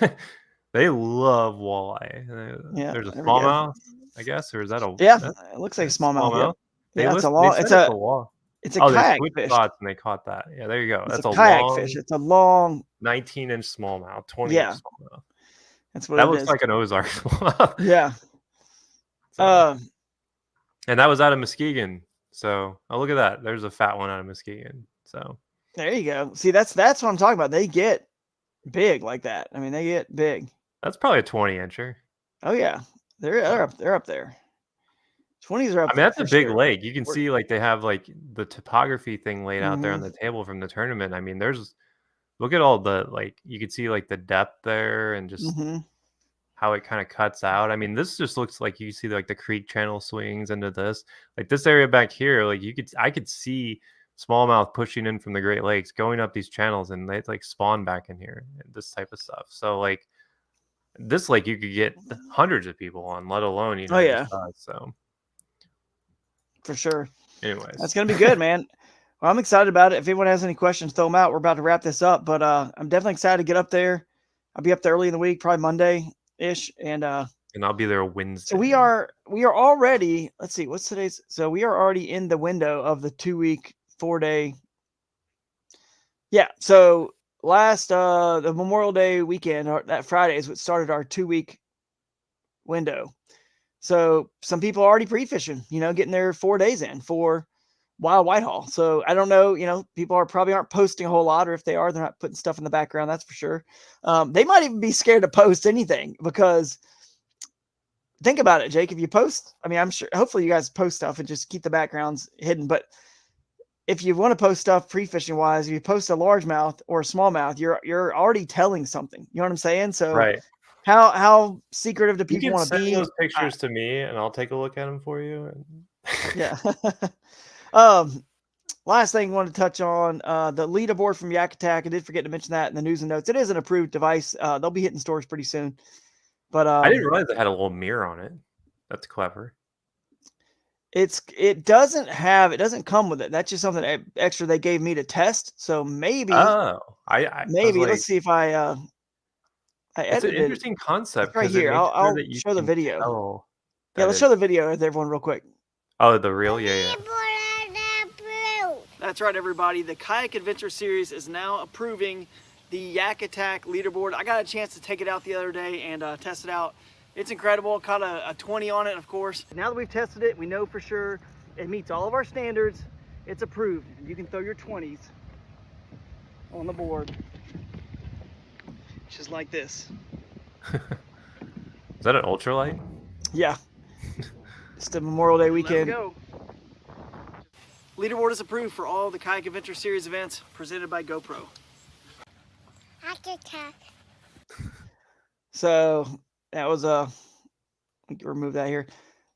They love walleye. Yeah, There's a there we go. smallmouth, I guess, or is that a Yeah, that's it looks like a that's smallmouth. Yep. smallmouth? They Yeah, they said it's it's a a wall. it's a Oh, they kayak switched fish. spots and they caught that. Yeah, there you go. It's That's a a kayak fish. long It's a long 19-inch smallmouth, 20-inch yeah, smallmouth. that's what That it looks is. like an Ozark smallmouth. Yeah. So, and that was out of Muskegon. So, oh, look at that. There's a fat one out of Muskegon. So, There you go. See, that's what I'm talking about. They get big like that. I mean, they get big. that's probably a 20-incher. Oh yeah. They're up there. 20s are up I mean, there that's a for big sure. lake. You can We're- see like they have like the topography thing laid out there on Mhm. the table from the tournament. I mean, look at all the like you can see like the depth there and just Mhm. how it kind of cuts out. I mean, this just looks like you see like the creek channel swings into this. Like this area back here, like I could see smallmouth pushing in from the Great Lakes, going up these channels, and they like spawn back in here and this type of stuff. So like this lake you could get hundreds of people on, let alone Oh yeah, just us. So for sure. anyways. That's gonna be good, man. Well, I'm excited about it. If anyone has any questions, throw them out. We're about to wrap this up, but I'm definitely excited to get up there. I'll be up there early in the week, probably Monday ish, and and I'll be there So Wednesday. we are already, let's see, what's today's? So we are already in the window of the 2-week, 4-day. Yeah. So last the Memorial Day weekend, or that Friday is what started our 2-week window. So some people are already pre-fishing, getting their 4 days in for Wild Whitehall. So I don't know, people probably aren't posting a whole lot, or if they are, they're not putting stuff in the background. That's for sure. They might even be scared to post anything, because think about it, Jake. If you post, I mean, I'm sure, hopefully you guys post stuff and just keep the backgrounds hidden. But if you want to post stuff pre-fishing wise, if you post a largemouth or a smallmouth, you're already telling something. You know what I'm saying? So Right. how secretive do You people can want to send be? those pictures to me, and I'll take a look at them for you. Yeah. Last thing I wanted to touch on, the leaderboard from Yak Attack. I did forget to mention that in the news and notes. It is an approved device. They'll be hitting stores pretty soon. But I didn't realize it had a little mirror on it. That's clever. it doesn't come with it. That's just something extra they gave me to test. So maybe Oh, I was like, let's see if I it's an edited it. interesting concept It's right because it here. makes sure I'll that you show the can video. tell Yeah, that let's show it's the video with everyone real quick. oh, the reel? Yeah. That's right, everybody. The Kayak Adventure Series is now approving the Yak Attack leaderboard. I got a chance to take it out the other day and test it out. It's incredible. Caught a 20 on it, of course. Now that we've tested it, we know for sure it meets all of our standards. It's approved. You can throw your 20s on the board, just like this. Is that an ultralight? Yeah. It's the Memorial Day weekend. Let's go. Leaderboard is approved for all the Kayak Adventure Series events presented by GoPro. So that was we can remove that here.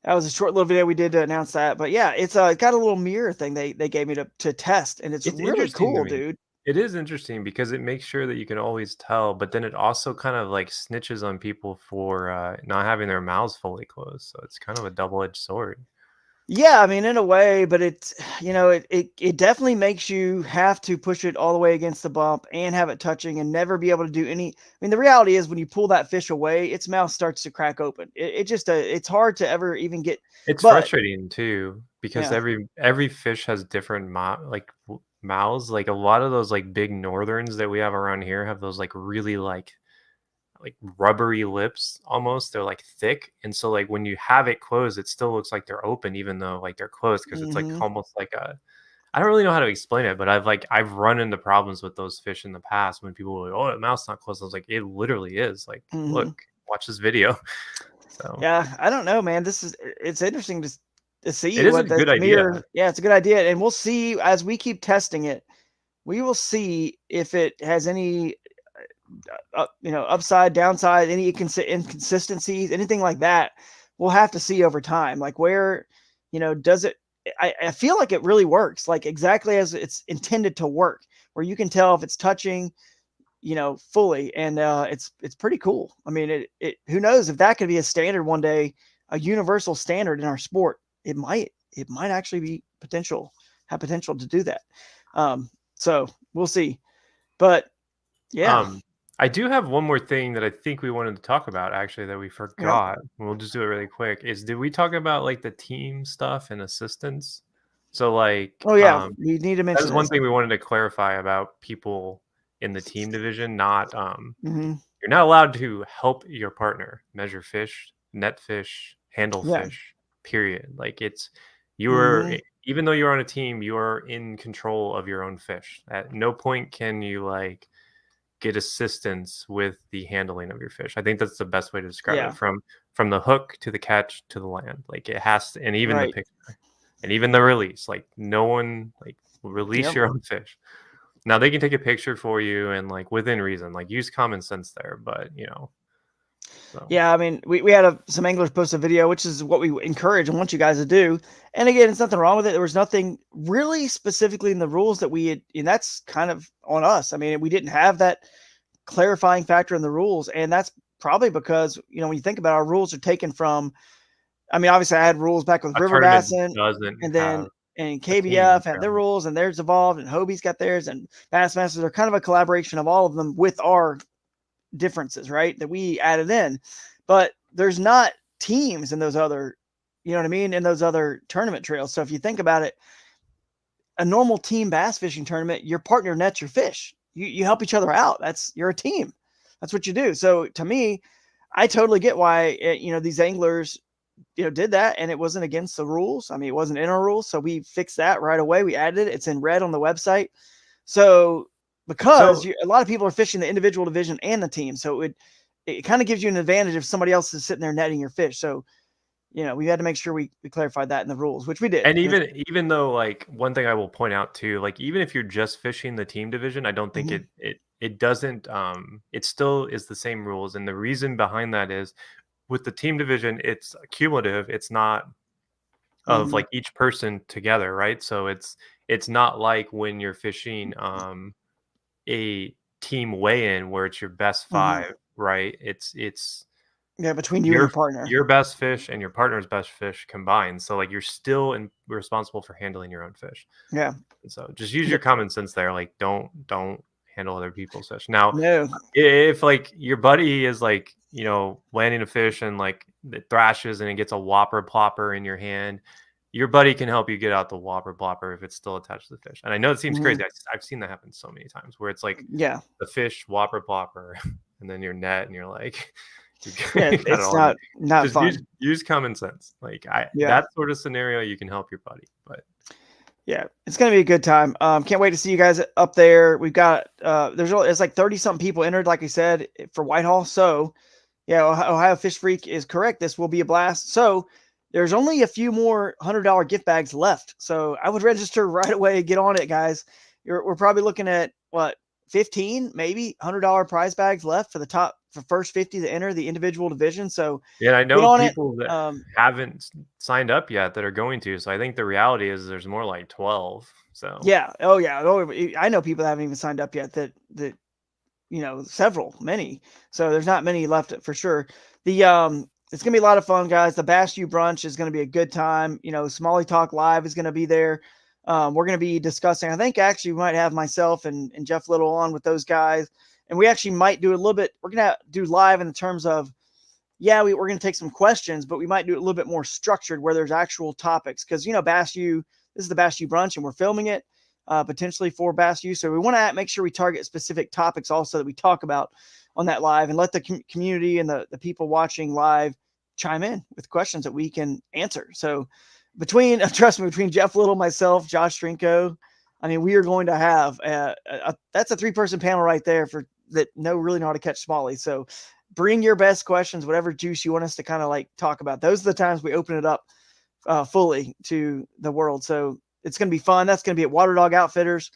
That was a short little video we did to announce that. But yeah, it's got a little mirror thing they gave me to test, and it's really interesting to cool, me. dude. It is interesting because it makes sure that you can always tell, but then it also kind of like snitches on people for not having their mouths fully closed. So it's kind of a double-edged sword. Yeah, I mean, in a way, but it's, it definitely makes you have to push it all the way against the bump and have it touching and never be able to do any. I mean, the reality is when you pull that fish away, its mouth starts to crack open. It just, it's hard to ever even get. It's But frustrating too because yeah, every fish has different mouths. Like a lot of those like big northerns that we have around here have those like really like rubbery lips almost. They're like thick, and so like when you have it closed, it still looks like they're open even though like they're closed, because it's like almost like a, I don't really know how to explain it, but I've run into problems with those fish in the past when people were like, oh, the mouth's not closed. I was like, it literally is. Like, look, watch this video. So yeah, I don't know, man. It's interesting to see it is a what good the mirror. idea. Yeah, it's a good idea, and we'll see as we keep testing it. We will see if it has any upside, downside, any inconsistencies, anything like that. We'll have to see over time, like where, does it, I feel like it really works, like exactly as it's intended to work, where you can tell if it's touching, fully. And it's pretty cool. I mean, it who knows if that could be a standard one day, a universal standard in our sport. It might actually have potential to do that. So we'll see. But yeah. I do have one more thing that I think we wanted to talk about, actually, that we forgot. We'll just do it really quick. Did we talk about like the team stuff and assistance? So like, Oh yeah, you need to mention that is one this. thing we wanted to clarify about people in the team division. Not Mm-hmm. you're not allowed to help your partner measure fish, net fish, handle fish. Period. Like it's even though you're on a team, you are in control of your own fish. At no point can you like get assistance with the handling of your fish. I think that's the best way to describe it, from the hook to the catch to the land. Like it has to, and even the picture and even the release. Like no one like will release your own fish. Now they can take a picture for you and like within reason, like use common sense there, but So. Yeah, I mean, we had some anglers post a video, which is what we encourage and want you guys to do. And again, it's nothing wrong with it. There was nothing really specifically in the rules that we had, and that's kind of on us. I mean, we didn't have that clarifying factor in the rules, and that's probably because when you think about it, our rules are taken from. I mean, obviously, I had rules back with River Bassin, and then KBF had their rules, and theirs evolved, and Hobie's got theirs, and Bassmasters are kind of a collaboration of all of them with our differences, right, that we added in. But there's not teams in those other, you know what I mean, in those other tournament trails. So if you think about it, a normal team bass fishing tournament, your partner nets your fish. You help each other out. You're a team. That's what you do. So to me, I totally get why these anglers did that, and it wasn't against the rules. I mean, it wasn't in our rules, so we fixed that right away. We added it. It's in red on the website. So because a lot of people are fishing the individual division and the team, so it kind of gives you an advantage if somebody else is sitting there netting your fish. So we had to make sure we clarified that in the rules, which we did. And even though, like, one thing I will point out too, like, even if you're just fishing the team division, I don't think it doesn't it still is the same rules. And the reason behind that is, with the team division, it's cumulative. It's not of like each person together, right? So it's not like when you're fishing a team weigh-in where it's your best 5, right? It's between you and your partner, your best fish and your partner's best fish combined. So like, you're still responsible for handling your own fish. Yeah. So just use your common sense there. Like, don't handle other people's fish. Now, no. If like your buddy is like, landing a fish and like it thrashes and it gets a whopper plopper in your hand, your buddy can help you get out the whopper plopper if it's still attached to the fish. And I know it seems crazy. I've seen that happen so many times where it's like, the fish whopper plopper and then your net, and you're like, it's not just fun. Use common sense. Like that sort of scenario, you can help your buddy. But yeah, it's gonna be a good time. Can't wait to see you guys up there. We've got it's like 30 something people entered, like I said, for Whitehall. So yeah, Ohio Fish Freak is correct. This will be a blast. So there's only a few more $100 gift bags left. So I would register right away. Get on it, guys. We're probably looking at 15, maybe $100 prize bags left for first 50 to enter the individual division. So yeah, I know people that haven't signed up yet that are going to. So I think the reality is there's more like 12. So yeah, I know people that haven't even signed up yet. That many. So there's not many left for sure. It's gonna be a lot of fun, guys. The Bass U brunch is gonna be a good time. Smalley Talk Live is gonna be there. We're going to be discussing, I think actually we might have myself and Jeff Little on with those guys. And we actually might do a little bit, we're going to do live in the terms of, we're going to take some questions, but we might do it a little bit more structured where there's actual topics. Cause Bass U, this is the Bass U brunch and we're filming it potentially for Bass U. So we want to make sure we target specific topics also that we talk about on that live, and let the community and the people watching live chime in with questions that we can answer. So between Jeff Little, myself, Josh Strinko, I mean, we are going to have that's a 3-person panel right there that really know how to catch smallie. So bring your best questions, whatever juice you want us to kind of like talk about. Those are the times we open it up fully to the world. So it's going to be fun. That's going to be at Water Dog Outfitters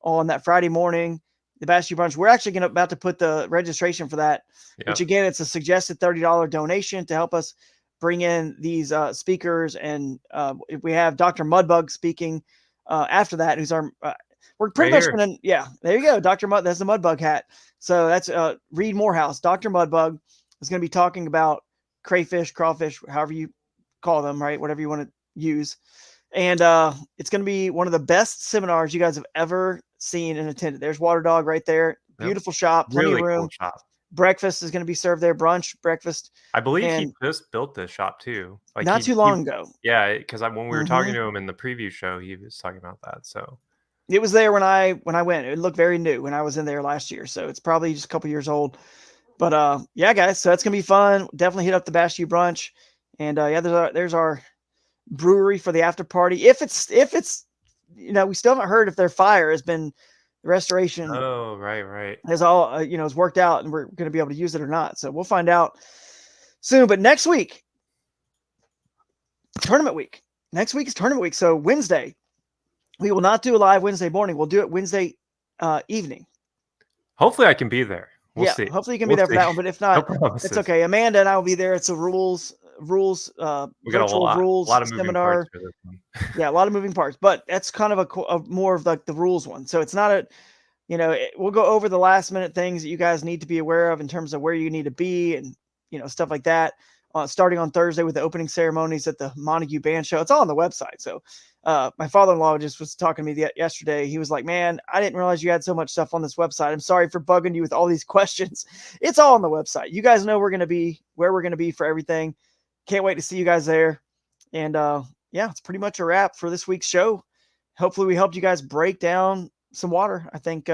on that Friday morning, the Bass U brunch. We're actually about to put the registration for that, which again, it's a suggested $30 donation to help us bring in these speakers. And we have Dr. Mudbug speaking after that, who's our we're pretty much gonna there you go, Dr. Mud. That's the Mudbug hat. So that's Reed Morehouse. Dr. Mudbug is going to be talking about crayfish, crawfish, however you call them, right? Whatever you want to use. And it's going to be one of the best seminars you guys have ever seen and attended. There's Water Dog right there. Beautiful shop, plenty of room. Cool shop. Breakfast is going to be served there. Brunch, breakfast. I believe he just built this shop too. Like not too long ago. Yeah, because when we were talking to him in the preview show, he was talking about that. So it was there when I went. It looked very new when I was in there last year. So it's probably just a couple years old. But yeah, guys. So it's gonna be fun. Definitely hit up the Bass U brunch. And there's our brewery for the after party. If it's we still haven't heard if their fire has been. The restoration right is all is worked out, and we're going to be able to use it or not. So we'll find out soon. But next week, tournament week. Next week is tournament week. So Wednesday, we will not do a live Wednesday morning. We'll do it Wednesday evening. Hopefully I can be there. We'll see. Hopefully you can be there for that one. But if not, it's okay. Amanda and I will be there. It's a rules we got a lot of moving parts for this one. Yeah, a lot of moving parts, but that's kind of a more of like the rules one. So it's not we'll go over the last minute things that you guys need to be aware of in terms of where you need to be and stuff like that. starting on Thursday with the opening ceremonies at the Montague Band Show. It's all on the website. So my father-in-law just was talking to me yesterday. He was like, man, I didn't realize you had so much stuff on this website. I'm sorry for bugging you with all these questions. It's all on the website. You guys know where we're going to be for everything. Can't wait to see you guys there. And yeah, it's pretty much a wrap for this week's show. Hopefully we helped you guys break down some water. I think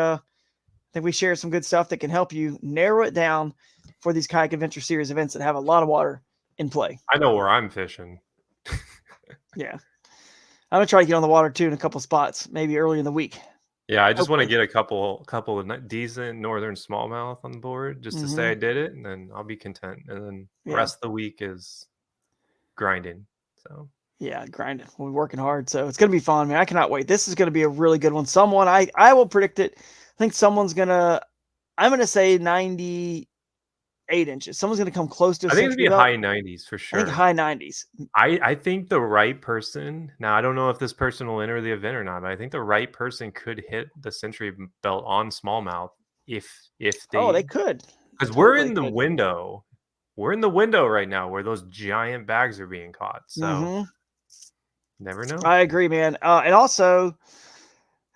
we shared some good stuff that can help you narrow it down for these Kayak Adventure Series events that have a lot of water in play. I know where I'm fishing. Yeah. I'm going to try to get on the water too in a couple spots, maybe early in the week. Yeah, I just want to get a couple of decent northern smallmouth on the board just to say I did it, and then I'll be content. And then the rest of the week is grinding. So yeah, grinding. We're working hard, so it's going to be fun, man. I cannot wait. This is going to be a really good one. I will predict it. I think I'm going to say 98 inches. Someone's going to come close to. I think it'd be high 90s for sure. I think high 90s. I think the right person. Now I don't know if this person will enter the event or not, but I think the right person could hit the century belt on smallmouth if they. Oh, they could. Because we're in the window. We're in the window right now where those giant bags are being caught. So never know. I agree, man. And also,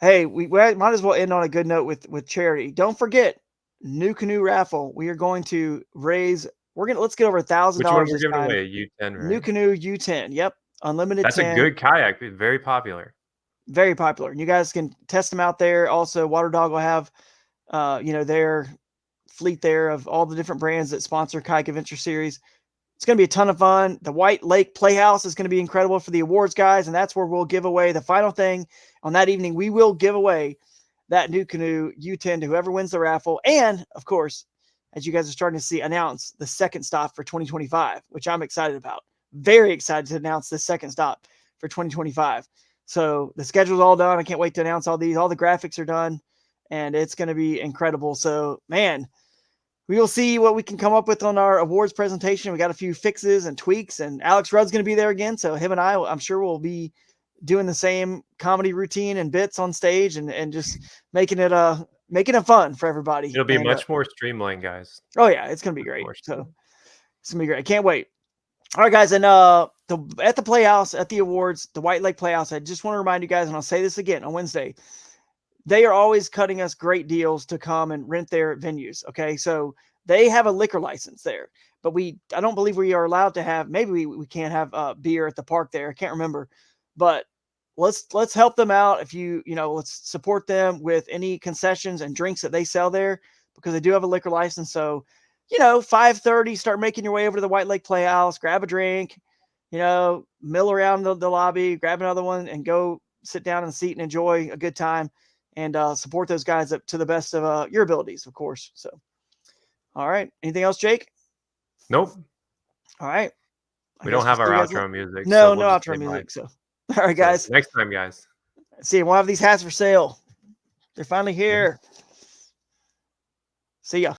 hey, we might as well end on a good note with charity. Don't forget, new canoe raffle. We are going to raise. Let's get over $1,000. Which one we're giving away? A U10, right? New canoe U10. Yep, unlimited. That's 10. a good kayak. Very popular. Very popular. And you guys can test them out there. Also, Water Dog will have, their fleet there of all the different brands that sponsor Kayak Adventure Series. It's going to be a ton of fun. The White Lake Playhouse is going to be incredible for the awards guys, and that's where we'll give away the final thing on that evening. We will give away that new canoe U10 to whoever wins the raffle. And of course, as you guys are starting to see, announce the second stop for 2025, which I'm excited about. Very excited to announce the second stop for 2025. So the schedule's all done. I can't wait to announce all these. All the graphics are done, and it's going to be incredible. So, man, we will see what we can come up with on our awards presentation. We got a few fixes and tweaks, and Alex Rudd's going to be there again. So him and I'm sure we'll be doing the same comedy routine and bits on stage and just making it fun for everybody. It'll be much more streamlined, guys. Oh yeah, it's going to be great. So it's going to be great. I can't wait. All right, guys. And at the Playhouse, at the awards, the White Lake Playhouse, I just want to remind you guys, and I'll say this again on Wednesday, they are always cutting us great deals to come and rent their venues. Okay. So they have a liquor license there, but I don't believe we are allowed to have, maybe we can't have beer at the park there. I can't remember, but let's help them out. If let's support them with any concessions and drinks that they sell there, because they do have a liquor license. So, 5:30, start making your way over to the White Lake Playhouse, grab a drink, mill around the lobby, grab another one, and go sit down in the seat and enjoy a good time, and support those guys up to the best of your abilities, of course. So, all right. Anything else, Jake? Nope. All right. We don't have our outro music. No, no outro music. So, all right, guys. So next time, guys. See, we'll have these hats for sale. They're finally here. See ya.